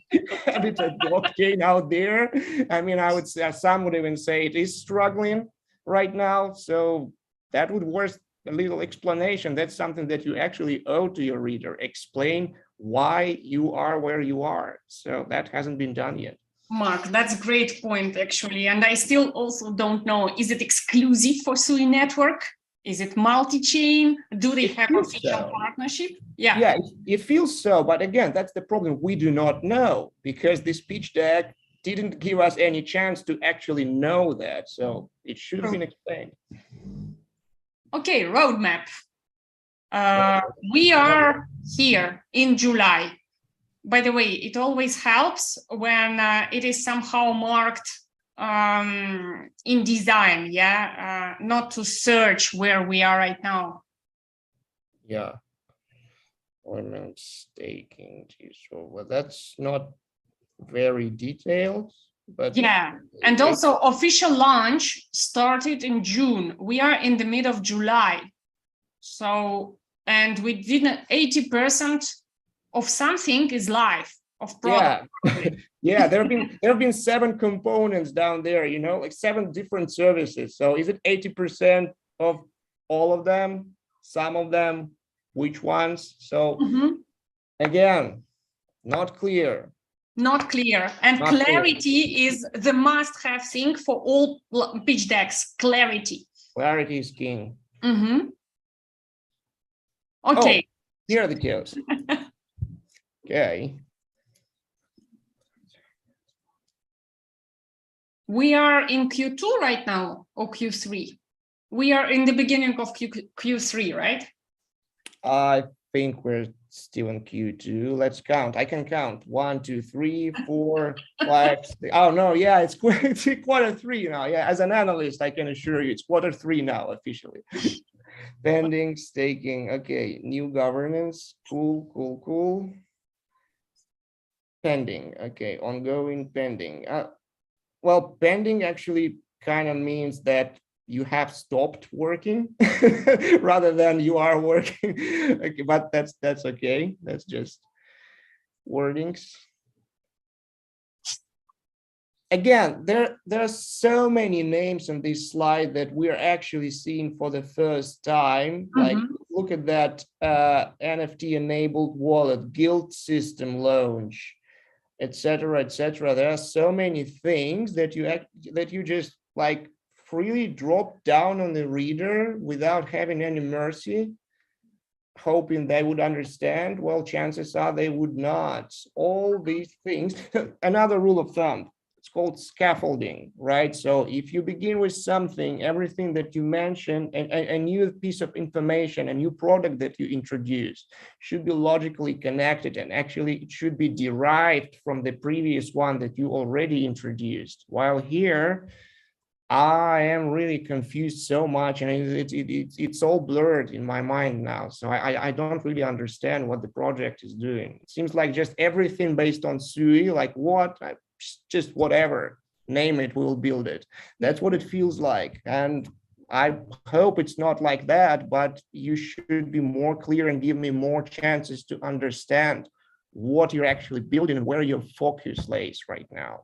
habited blockchain out there. I mean, I would say, some would even say it is struggling right now. So that would worth a little explanation. That's something that you actually owe to your reader. Explain why you are where you are. So that hasn't been done yet. Mark, that's a great point, actually. And I still also don't know, is it exclusive for SUI network? Is it multi-chain? Do they have official partnership? Yeah, it feels so. But again, that's the problem. We do not know, because this pitch deck didn't give us any chance to actually know that. So it should have been explained. Okay, roadmap. We are here in July. By the way, it always helps when it is somehow marked in design, not to search where we are right now. Yeah. Ornament staking. So, well, that's not very detailed, but yeah. And also official launch started in June. We are in the middle of July. So, and we did 80% of something is live of product. Yeah. There have been 7 components down there, you know, like 7 different services. So is it 80% of all of them? Some of them? Which ones? So again, not clear. Not clear. And not clarity clear. Is the must-have thing for all pitch decks. Clarity. Clarity is king. Okay. Oh, here are the cues. Okay. We are in Q2 right now, or Q3? We are in the beginning of Q3, right? I think we're still in Q2. Let's count. I can count. 1, 2, 3, 4, 5, 6. Oh, no. Yeah, it's quarter 3 now. Yeah, as an analyst, I can assure you it's quarter 3 now officially. Pending, staking. Okay, new governance. Cool. Pending. Okay, ongoing, pending. Well, pending actually kind of means that you have stopped working rather than you are working. Okay, but that's okay. That's just wordings. Again, there are so many names on this slide that we're actually seeing for the first time. Like, look at that NFT-enabled wallet, guild system launch, etc. There are so many things that you just like freely drop down on the reader without having any mercy, hoping they would understand. Well, chances are they would not. All these things. Another rule of thumb: it's called scaffolding, right? So if you begin with something, everything that you mentioned, a new piece of information, a new product that you introduce should be logically connected, and actually it should be derived from the previous one that you already introduced. While here, I am really confused so much, and it's all blurred in my mind now. So I don't really understand what the project is doing. It seems like just everything based on SUI, like what, just whatever, name it, we'll build it. That's what it feels like. And I hope it's not like that, but you should be more clear and give me more chances to understand what you're actually building and where your focus lays right now.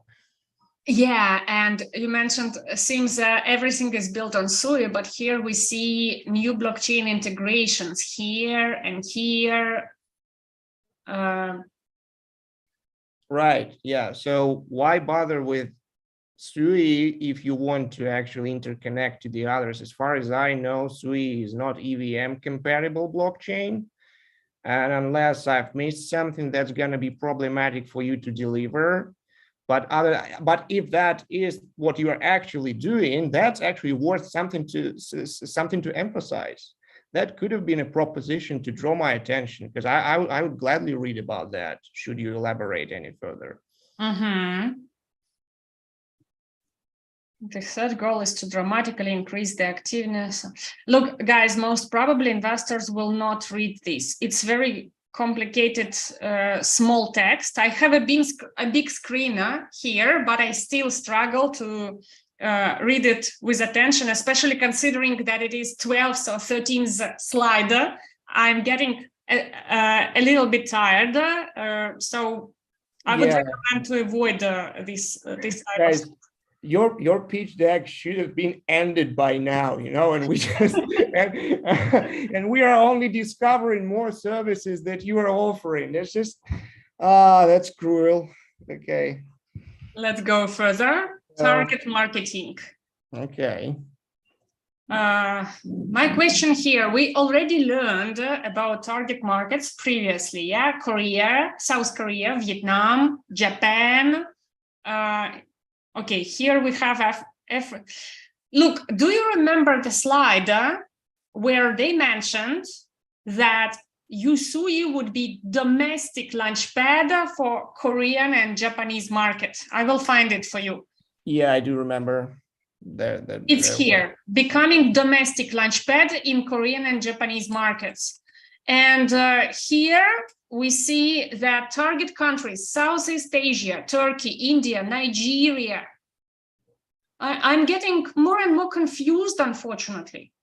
Yeah, and you mentioned seems everything is built on SUI, but here we see new blockchain integrations here and here. Right. Yeah. So why bother with SUI if you want to actually interconnect to the others? As far as I know, SUI is not EVM compatible blockchain. And unless I've missed something, that's going to be problematic for you to deliver. But if that is what you are actually doing, that's actually worth something to emphasize. That could have been a proposition to draw my attention, because I would gladly read about that, should you elaborate any further. The third goal is to dramatically increase the activeness. Look, guys, most probably investors will not read this. It's very complicated, small text. I have a big screen here, but I still struggle to read it with attention, especially considering that it is 12th or 13th slide. I'm getting a little bit tired, so I would recommend to avoid this type guys, of. Your pitch deck should have been ended by now, and we just and we are only discovering more services that you are offering. That's just that's cruel. Okay. Let's go further. Target marketing. Okay. My question here, we already learned about target markets previously, yeah? Korea, South Korea, Vietnam, Japan. Okay, here we have look, do you remember the slide where they mentioned that Usui would be domestic launchpad for Korean and Japanese market? I will find it for you. Yeah, I do remember. It's here, becoming domestic launchpad in Korean and Japanese markets. And here we see that target countries, Southeast Asia, Turkey, India, Nigeria. I'm getting more and more confused, unfortunately.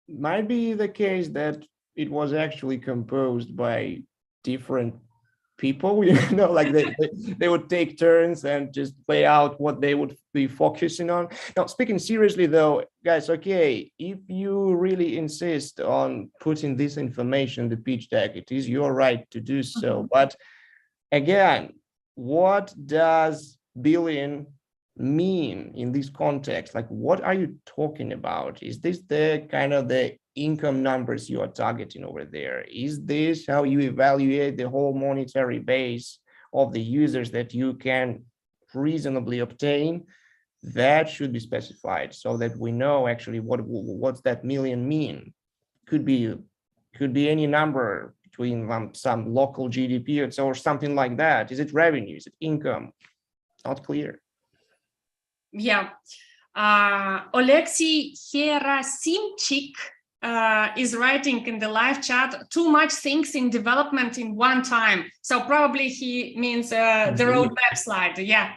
Might be the case that it was actually composed by different people, like they would take turns and just lay out what they would be focusing on. Now, speaking seriously though, guys, okay, if you really insist on putting this information in the pitch deck, it is your right to do so. But again, what does billion mean in this context? Like, what are you talking about? Is this the kind of the income numbers you are targeting over there? Is this how you evaluate the whole monetary base of the users that you can reasonably obtain? That should be specified so that we know actually what's that million mean. Could be any number between some local GDP or something like that. Is it revenue? Is it income? Not clear. Yeah. Oleksiy Herasimchik is writing in the live chat, too much things in development in one time. So probably he means the roadmap slide. Yeah,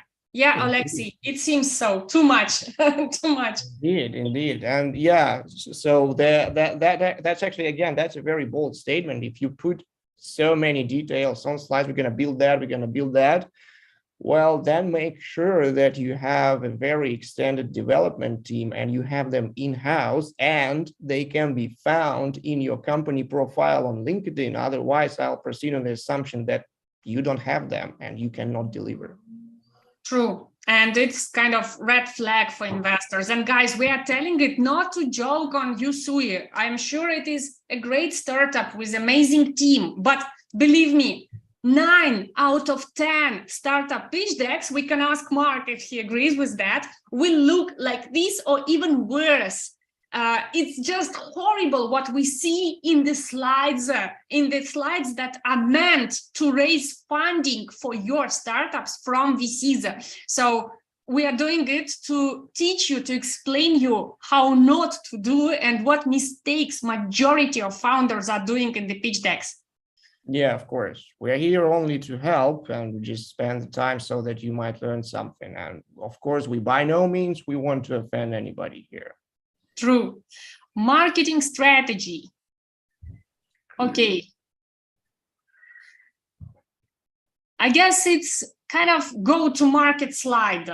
Oleksiy, it seems so. Too much, too much. Indeed, and yeah. So that's actually, again, that's a very bold statement. If you put so many details on slides, we're going to build that, we're going to build that. Well, then make sure that you have a very extended development team and you have them in-house and they can be found in your company profile on LinkedIn. Otherwise, I'll proceed on the assumption that you don't have them and you cannot deliver. True. And it's kind of red flag for investors. And guys, we are telling it not to joke on Usui. I'm sure it is a great startup with amazing team, but believe me, 9 out of 10 startup pitch decks, we can ask Mark if he agrees with that, will look like this or even worse. It's just horrible what we see in the slides that are meant to raise funding for your startups from VCs. So we are doing it to teach you, to explain you how not to do and what mistakes majority of founders are doing in the pitch decks. Yeah, of course. We are here only to help, and we just spend the time so that you might learn something. And of course, we by no means we want to offend anybody here. True. Marketing strategy. Okay. I guess it's kind of go-to-market slide.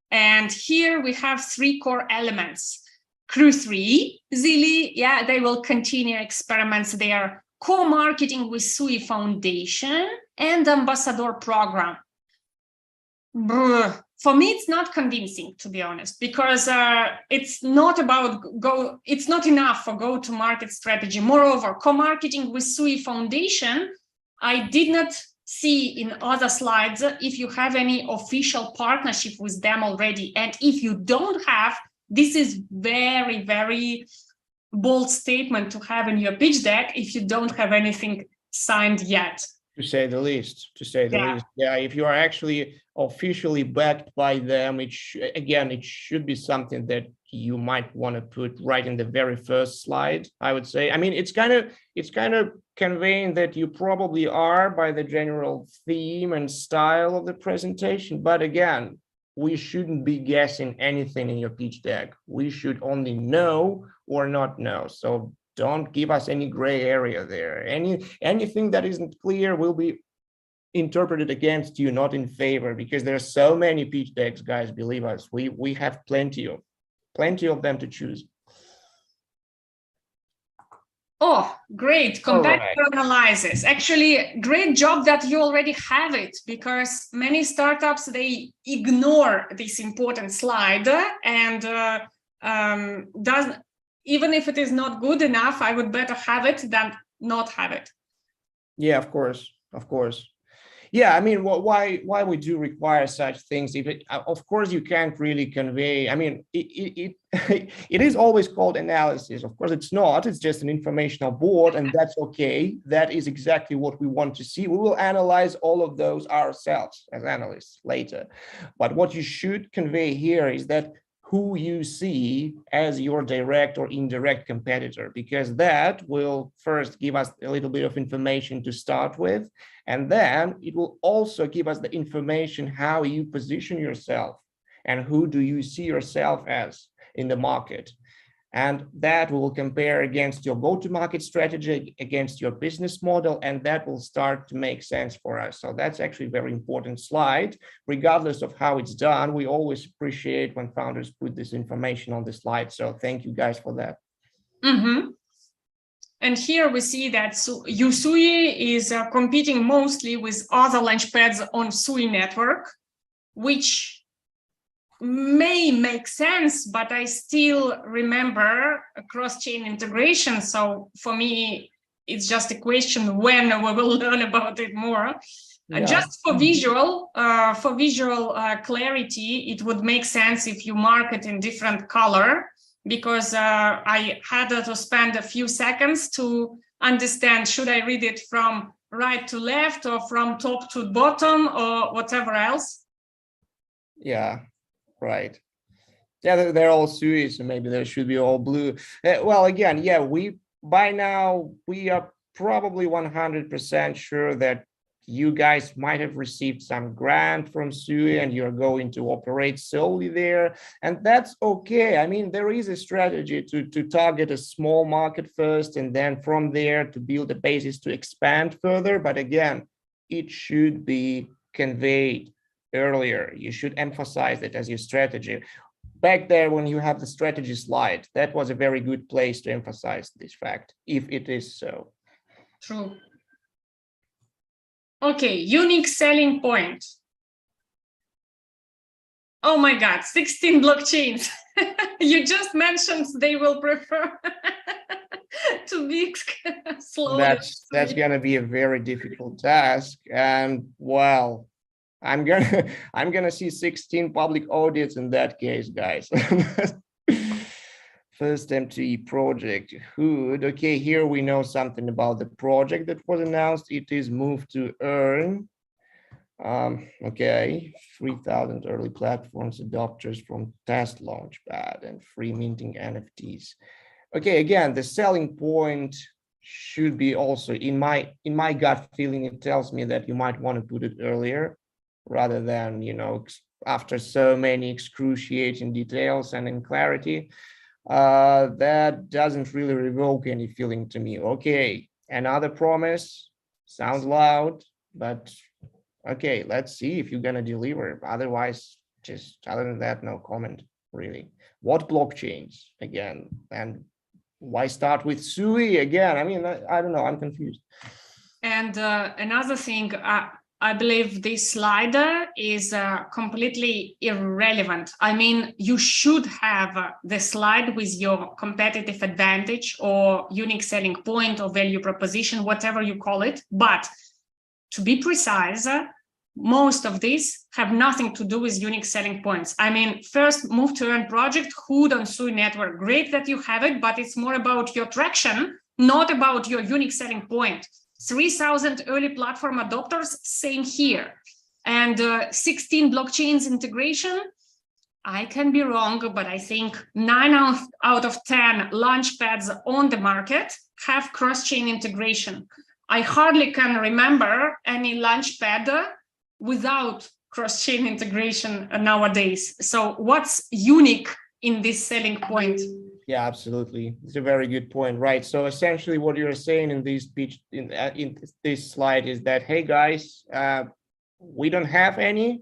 And here we have 3 core elements. Crew 3, Zilli, yeah, they will continue experiments there. Co-marketing with SUI Foundation and Ambassador Program. For me, it's not convincing, to be honest, because it's not enough for go-to-market strategy. Moreover, co-marketing with SUI Foundation, I did not see in other slides if you have any official partnership with them already. And if you don't have, this is very, very bold statement to have in your pitch deck if you don't have anything signed yet. To say the least, Yeah, if you are actually officially backed by them, it should be something that you might want to put right in the very first slide, I would say. I mean, it's kind of conveying that you probably are by the general theme and style of the presentation. But again, we shouldn't be guessing anything in your pitch deck. We should only know or not know. So don't give us any gray area there. Anything that isn't clear will be interpreted against you, not in favor, because there are so many pitch decks, guys. Believe us, we have plenty of them to choose. Oh, great. Competitor analysis. Actually, great job that you already have it, because many startups, they ignore this important slide and even if it is not good enough, I would better have it than not have it. Yeah, of course. Yeah, I mean, why we do require such things? If it, of course, you can't really convey. I mean, it is always called analysis. Of course, it's not. It's just an informational board, and that's okay. That is exactly what we want to see. We will analyze all of those ourselves as analysts later. But what you should convey here is that who you see as your direct or indirect competitor, because that will first give us a little bit of information to start with, and then it will also give us the information how you position yourself and who do you see yourself as in the market. And that will compare against your go-to-market strategy, against your business model, and that will start to make sense for us. So that's actually a very important slide. Regardless of how it's done, we always appreciate when founders put this information on the slide. So thank you guys for that. Mm-hmm. And here we see that USUI is competing mostly with other launchpads on SUI network, which may make sense, but I still remember a cross-chain integration. So for me, it's just a question when we will learn about it more. Yeah. Just for visual clarity, it would make sense if you mark it in different color, because I had to spend a few seconds to understand, should I read it from right to left or from top to bottom or whatever else? Yeah. Right. Yeah, they're all SUI, so maybe they should be all blue. Well, again, yeah, by now we are probably 100% sure that you guys might have received some grant from SUI and you're going to operate solely there. And that's okay. I mean, there is a strategy to target a small market first, and then from there to build a basis to expand further. But again, it should be conveyed earlier. You should emphasize it as your strategy. Back there, when you have the strategy slide, that was a very good place to emphasize this fact, if it is so. True. Okay, unique selling point. Oh my God, 16 blockchains. You just mentioned they will prefer to be slowly. That's gonna be a very difficult task. And well, I'm gonna see 16 public audits in that case, guys. First MTE project, Hood. Okay, here we know something about the project that was announced. It is moved to earn. Okay, 3,000 early platforms adopters from test launchpad and free minting NFTs. Okay, again, the selling point should be also in my gut feeling. It tells me that you might want to put it earlier rather than, you know, after so many excruciating details and in clarity. That doesn't really revoke any feeling to me. Okay, another promise sounds loud, but okay, let's see if you're gonna deliver. Otherwise, just other than that, no comment really. What blockchains again, and why start with SUI again? I mean, I don't know, I'm confused. And another thing, I believe this slider is completely irrelevant. I mean, you should have the slide with your competitive advantage or unique selling point or value proposition, whatever you call it. But to be precise, most of these have nothing to do with unique selling points. I mean, first move to earn project, Hood on SUI network. Great that you have it, but it's more about your traction, not about your unique selling point. 3,000 early platform adopters, same here. And 16 blockchains integration. I can be wrong, but I think 9 out of 10 launchpads on the market have cross-chain integration. I hardly can remember any launchpad without cross-chain integration nowadays. So what's unique in this selling point? Yeah, absolutely. It's a very good point, right? So essentially what you're saying in this speech, in this slide is that, hey guys, we don't have any.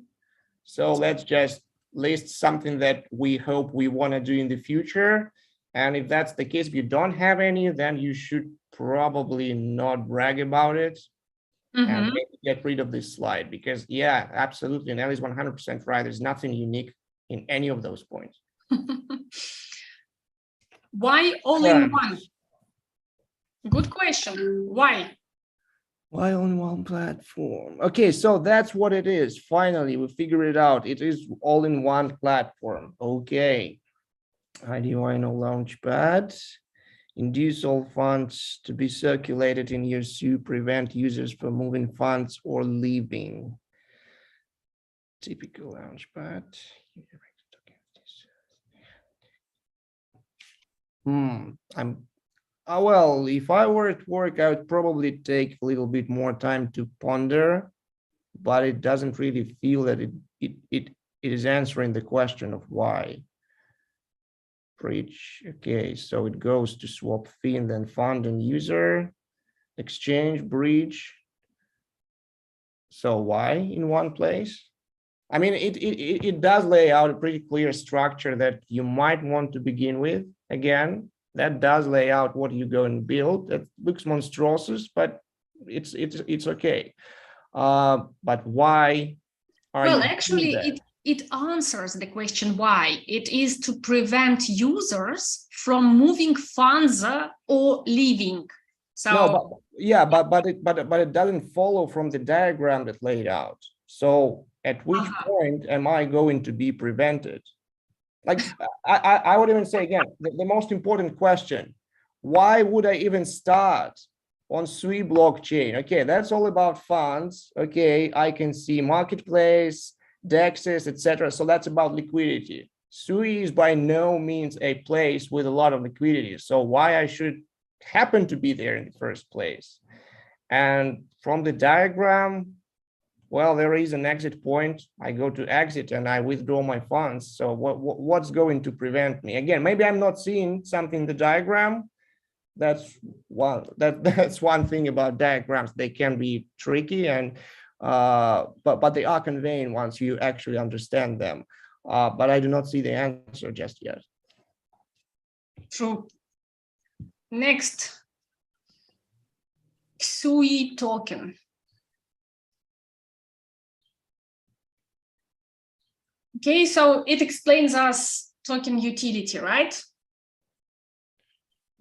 So let's just list something that we hope we want to do in the future. And if that's the case, if you don't have any, then you should probably not brag about it. And maybe get rid of this slide because yeah, absolutely. Nelli's 100% right. There's nothing unique in any of those points. Why all in one? Good question. Why? Why on one platform? Okay, so that's what it is. Finally, we figured it out. It is all in one platform. Okay. IDY no launchpad. Induce all funds to be circulated in your SUI, prevent users from moving funds or leaving. Typical launchpad. Well, if I were at work, I would probably take a little bit more time to ponder, but it doesn't really feel that it is answering the question of why. Breach. Okay, so it goes to swap fee and then fund and user, exchange, breach. So why in one place? I mean, it does lay out a pretty clear structure that you might want to begin with. Again, that does lay out what you go and build. That looks monstrous, but it's okay. But why are you? Well, actually, it answers the question why. It is to prevent users from moving funds or leaving. So no, but it doesn't follow from the diagram that laid out. So at which point am I going to be prevented? Like I would even say again, the most important question, why would I even start on SUI blockchain? Okay, that's all about funds. Okay, I can see marketplace, DEXs, etc. So that's about liquidity. SUI is by no means a place with a lot of liquidity. So why I should happen to be there in the first place? And from the diagram, well, there is an exit point. I go to exit and I withdraw my funds. So what's going to prevent me? Again, maybe I'm not seeing something in the diagram. That's one thing about diagrams. They can be tricky and but they are conveying once you actually understand them. But I do not see the answer just yet. True. Next, SUI token. Okay, so it explains us token utility, right?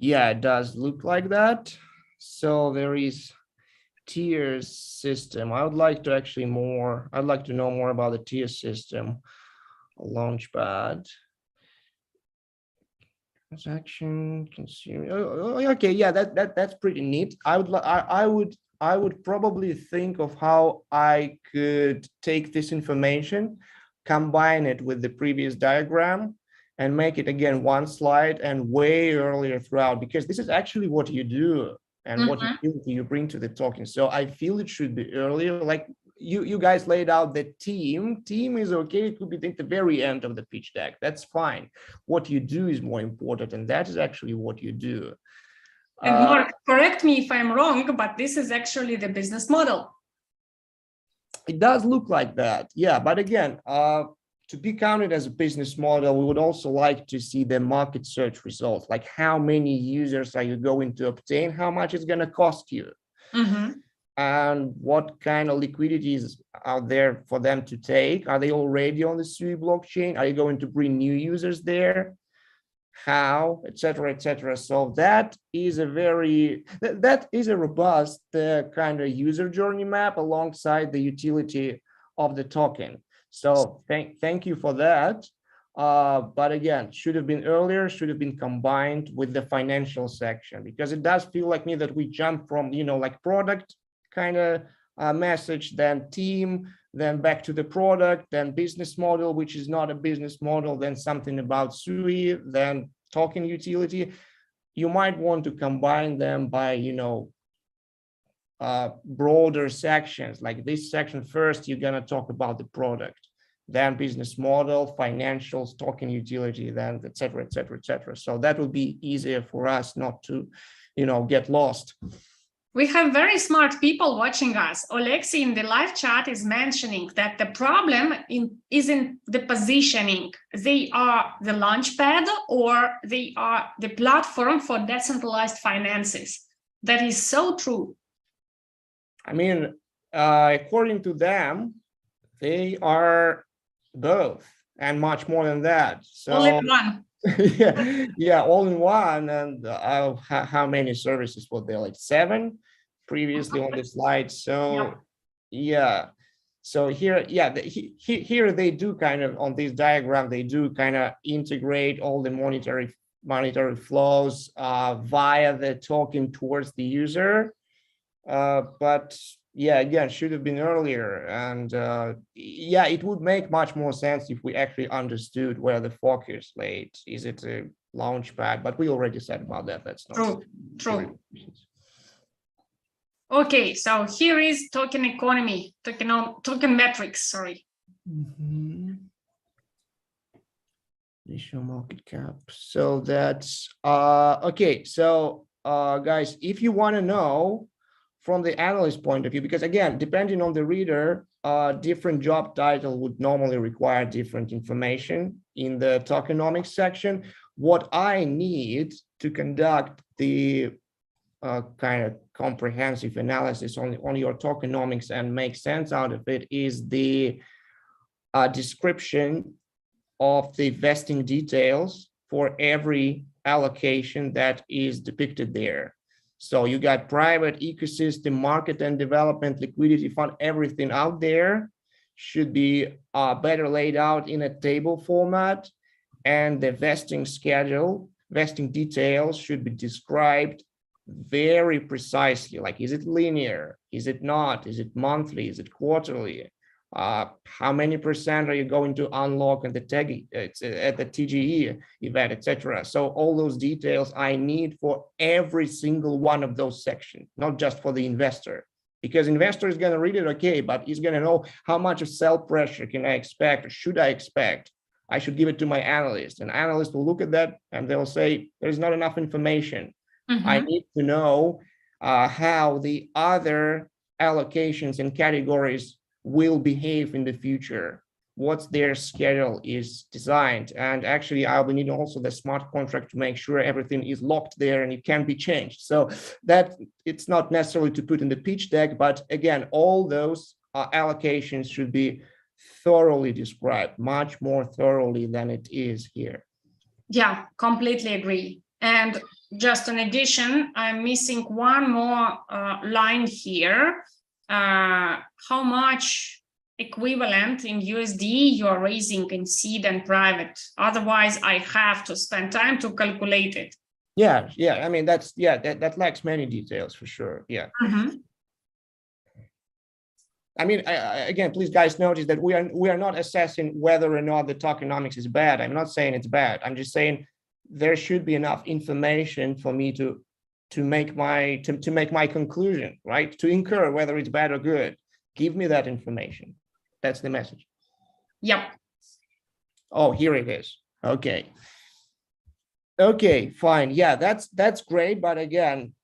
Yeah, it does look like that. So there is tiers system. I'd like to know more about the tier system. Launchpad. Transaction, consumer. Okay, yeah, that's pretty neat. I would probably think of how I could take this information, combine it with the previous diagram, and make it again one slide and way earlier throughout, because this is actually what you do and what you bring to the talking. So I feel it should be earlier. Like you guys laid out the team is okay. It could be at the very end of the pitch deck. That's fine. What you do is more important, and that is actually what you do. And Mark, correct me if I'm wrong, but this is actually the business model. It does look like that, yeah. But again, to be counted as a business model, we would also like to see the market search results, like how many users are you going to obtain, how much it's going to cost you, and what kind of liquidities are there for them to take. Are they already on the Sui blockchain? Are you going to bring new users there? How, etc., etc. So that is a robust kind of user journey map alongside the utility of the token. So thank you for that. But again, should have been earlier, should have been combined with the financial section, because it does feel like me that we jump from, like product kind of message, then team, then back to the product, then business model, which is not a business model, then something about Sui, then token utility. You might want to combine them by, broader sections. Like this section first, you're going to talk about the product, then business model, financials, token utility, then et cetera, et cetera, et cetera. So that would be easier for us not to, get lost. We have very smart people watching us. Oleksiy in the live chat is mentioning that the problem isn't the positioning. They are the launchpad, or they are the platform for decentralized finances. That is so true. I mean, according to them, they are both and much more than that. So all in one. yeah, all in one. And how many services were there? Like 7 previously on the slide. So yeah. So here, here they do kind of, on this diagram, they do kind of integrate all the monetary flows via the token towards the user. But yeah, again, should have been earlier. And yeah, it would make much more sense if we actually understood where the focus laid. Is it a launchpad? But we already said about that. That's not true. Okay, so here is token economy, token metrics, sorry. Initial market cap. So that's okay. So guys, if you want to know from the analyst point of view, because again, depending on the reader, different job title would normally require different information in the tokenomics section. What I need to conduct the kind of comprehensive analysis on your tokenomics and make sense out of it is the description of the vesting details for every allocation that is depicted there. So you got private, ecosystem, market and development, liquidity fund, everything out there should be better laid out in a table format, and the vesting schedule, vesting details should be described very precisely. Like, is it linear? Is it not? Is it monthly? Is it quarterly? How many percent are you going to unlock at the TGE event, etc. So all those details I need for every single one of those sections, not just for the investor, because investor is going to read it, okay, but he's going to know how much of sell pressure can I expect, or should I expect? I should give it to my analyst, and analyst will look at that and they'll say there's not enough information. I need to know how the other allocations and categories will behave in the future, what's their schedule is designed. And actually I'll be needing also the smart contract to make sure everything is locked there and it can be changed. So that it's not necessarily to put in the pitch deck, but again, all those allocations should be thoroughly described, much more thoroughly than it is here. Yeah, completely agree. And just an addition, I'm missing one more line here. How much equivalent in USD you are raising in seed and private? Otherwise, I have to spend time to calculate it. Yeah. I mean, that lacks many details for sure. Yeah. Mm-hmm. I mean, again, please, guys, notice that we are not assessing whether or not the tokenomics is bad. I'm not saying it's bad. I'm just saying there should be enough information for me to make my conclusion, right? To infer whether it's bad or good. Give me that information. That's the message. Yep. Oh, here it is. Okay. Okay, fine. Yeah, that's great. But again,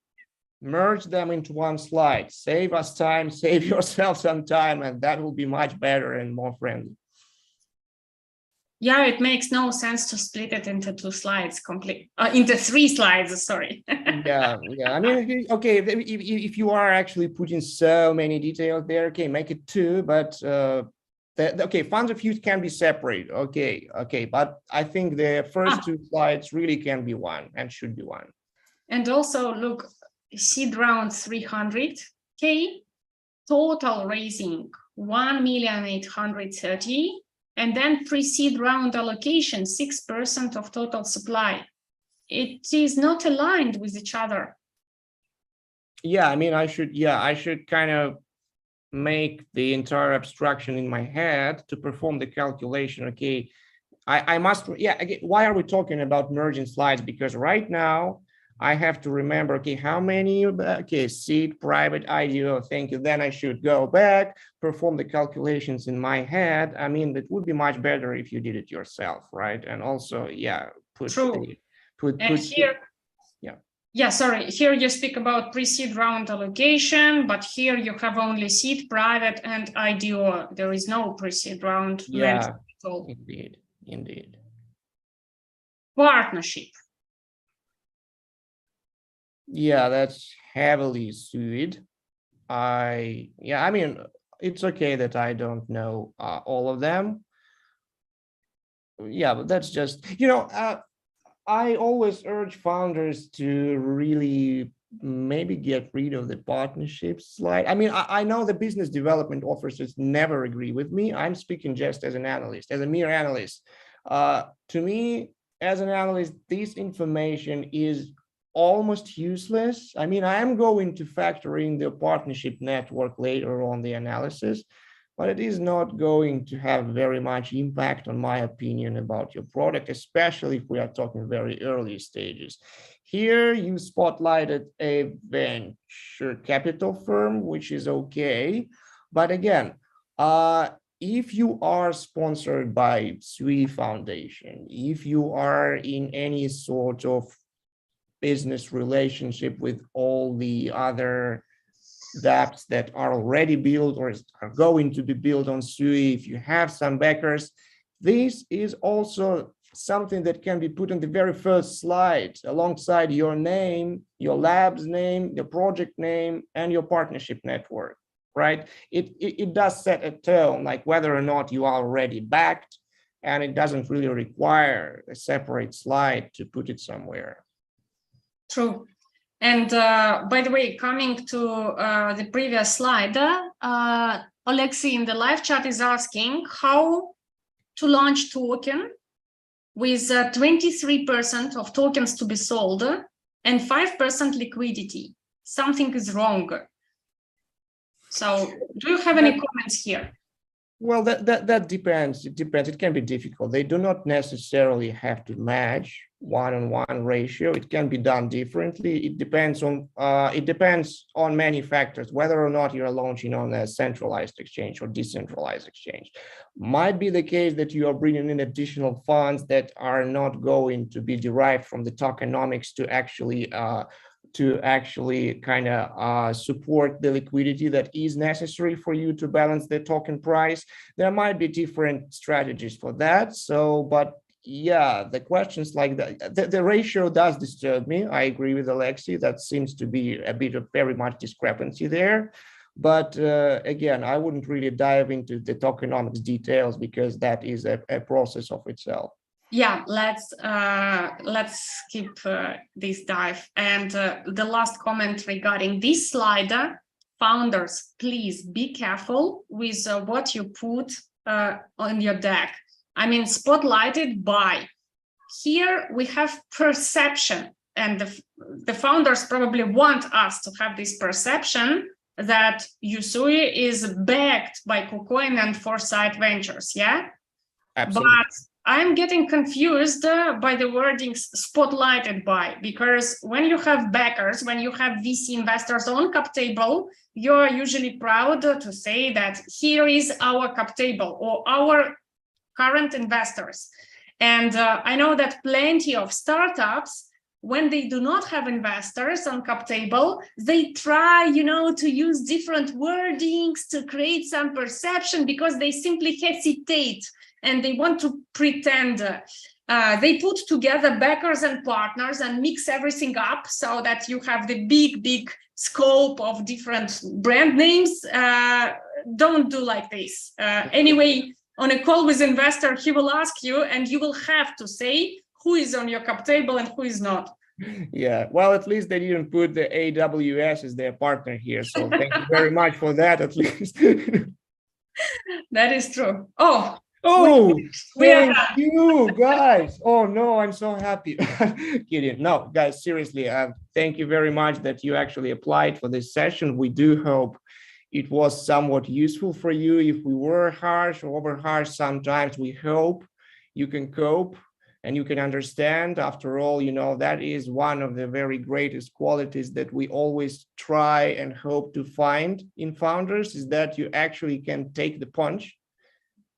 merge them into one slide. Save us time, save yourself some time, and that will be much better and more friendly. Yeah, it makes no sense to split it into two slides, into 3 slides, sorry. yeah. I mean, okay, if you are actually putting so many details there, okay, make it 2, but okay, funds of use can be separate. Okay, but I think the first 2 slides really can be 1 and should be 1. And also, look, seed round 300K, total raising 1,830,000, and then pre-seed round allocation 6% of total supply. It is not aligned with each other. Yeah, I mean, I should kind of make the entire abstraction in my head to perform the calculation. Okay, I must, again, why are we talking about merging slides? Because right now I have to remember, okay, how many, seed, private, IDO, thank you. Then I should go back, perform the calculations in my head. I mean, it would be much better if you did it yourself, right? And also, Here you speak about pre-seed round allocation, but here you have only seed, private, and IDO. There is no pre-seed round. Yeah, indeed. Partnership. Yeah, that's heavily sued. I mean, it's okay that I don't know all of them. Yeah, but that's just, I always urge founders to really maybe get rid of the partnership slide. I mean, I know the business development officers never agree with me. I'm speaking just as an analyst, as a mere analyst. To me, as an analyst, this information is almost useless. I mean, I am going to factor in the partnership network later on the analysis, but it is not going to have very much impact on my opinion about your product, especially if we are talking very early stages. Here you spotlighted a venture capital firm, which is okay. But again, if you are sponsored by SUI Foundation, if you are in any sort of business relationship with all the other dApps that are already built or are going to be built on SUI, if you have some backers, this is also something that can be put on the very first slide alongside your name, your lab's name, your project name, and your partnership network, right? It does set a tone, like whether or not you are already backed, and it doesn't really require a separate slide to put it somewhere. True. And by the way, coming to the previous slide, Alexei in the live chat is asking how to launch token with 23% of tokens to be sold and 5% liquidity. Something is wrong. So do you have any comments here? Well, that depends. It depends. It can be difficult. They do not necessarily have to match 1-on-1 ratio. It can be done differently. It depends on many factors, whether or not you're launching on a centralized exchange or decentralized exchange. Might be the case that you are bringing in additional funds that are not going to be derived from the tokenomics to actually kind of support the liquidity that is necessary for you to balance the token price. There might be different strategies for that. So, but yeah, the questions like that, the ratio does disturb me. I agree with Alexei. That seems to be a bit of very much discrepancy there. But again, I wouldn't really dive into the tokenomics details because that is a process of itself. Yeah, let's keep this dive. And the last comment regarding this slide, founders, please be careful with what you put on your deck. I mean, spotlighted by. Here we have perception, and the founders probably want us to have this perception that Usui is backed by KuCoin and Foresight Ventures, yeah? Absolutely. But I'm getting confused by the wordings spotlighted by, because when you have backers, when you have VC investors on cap table, you're usually proud to say that here is our cap table or our current investors. And I know that plenty of startups, when they do not have investors on cap table, they try, to use different wordings to create some perception because they simply hesitate and they want to pretend. They put together backers and partners and mix everything up so that you have the big scope of different brand names. Don't do like this. Anyway, on a call with investor, he will ask you and you will have to say who is on your cap table and who is not. Yeah, well, at least they didn't put the AWS as their partner here. So thank you very much for that, at least. That is true. Thank you, guys. Oh, no, I'm so happy. Kidding. No, guys, seriously, thank you very much that you actually applied for this session. We do hope it was somewhat useful for you. If we were harsh or over harsh sometimes, we hope you can cope and you can understand. After all, that is one of the very greatest qualities that we always try and hope to find in founders, is that you actually can take the punch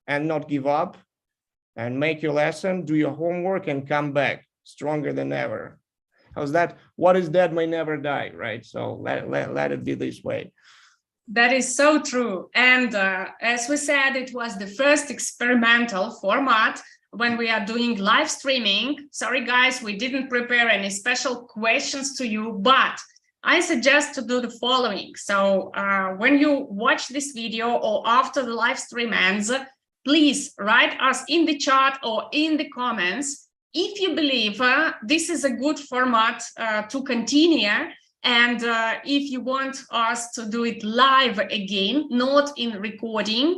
and not give up and make your lesson, do your homework and come back stronger than ever. How's that? What is dead may never die, right? So let it be this way. That is so true. And as we said, it was the first experimental format when we are doing live streaming. Sorry, guys, we didn't prepare any special questions to you, but I suggest to do the following. So when you watch this video or after the live stream ends, please write us in the chat or in the comments if you believe this is a good format to continue. And if you want us to do it live again, not in recording,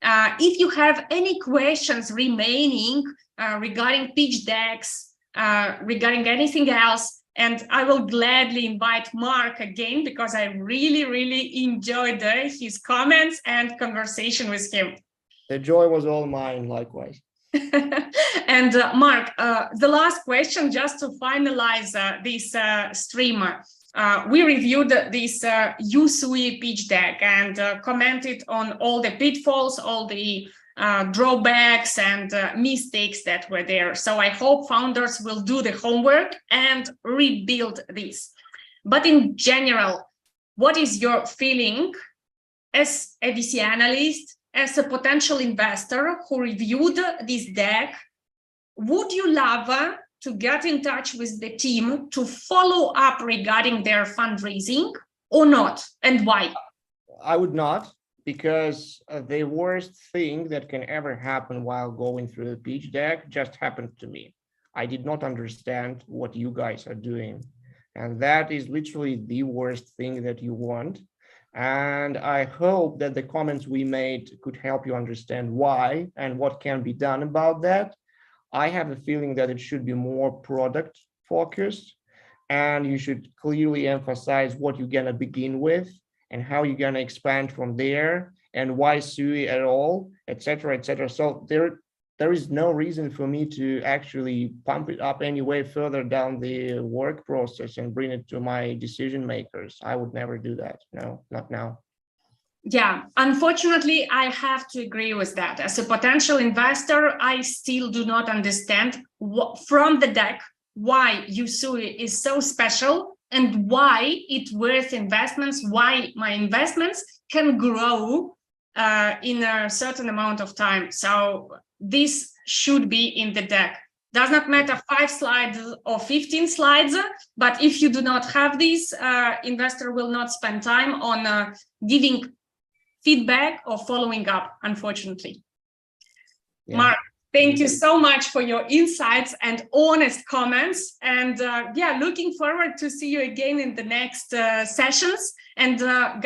if you have any questions remaining regarding pitch decks, regarding anything else, and I will gladly invite Mark again because I really enjoyed his comments and conversation with him. The joy was all mine, likewise. And Mark, the last question, just to finalize this stream. We reviewed this Usui pitch deck and commented on all the pitfalls, all the drawbacks and mistakes that were there. So I hope founders will do the homework and rebuild this. But in general, what is your feeling as a VC analyst, as a potential investor who reviewed this deck? Would you love to get in touch with the team to follow up regarding their fundraising or not, and why? I would not, because the worst thing that can ever happen while going through the pitch deck just happened to me. I did not understand what you guys are doing. And that is literally the worst thing that you want. And I hope that the comments we made could help you understand why and what can be done about that. I have a feeling that it should be more product focused, and you should clearly emphasize what you're gonna begin with and how you're gonna expand from there and why SUI at all, etc., etc. So there is no reason for me to actually pump it up any way further down the work process and bring it to my decision makers. I would never do that. No, not now. Yeah, unfortunately, I have to agree with that. As a potential investor, I still do not understand from the deck why Usui is so special and why it's worth investments, why my investments can grow in a certain amount of time. So this should be in the deck. Does not matter 5 slides or 15 slides, but if you do not have this, investor will not spend time on giving feedback or following up, unfortunately. Yeah. Mark, Thank you so much for your insights and honest comments. And yeah, looking forward to see you again in the next sessions. And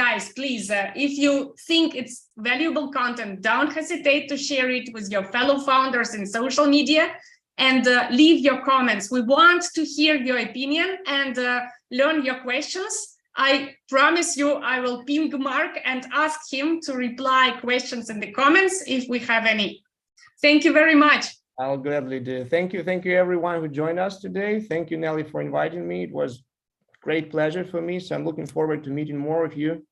guys, please, if you think it's valuable content, don't hesitate to share it with your fellow founders in social media and leave your comments. We want to hear your opinion and learn your questions. I promise you, I will ping Mark and ask him to reply questions in the comments if we have any. Thank you very much. I'll gladly do. Thank you everyone who joined us today. Thank you, Nelly, for inviting me. It was a great pleasure for me. So I'm looking forward to meeting more of you.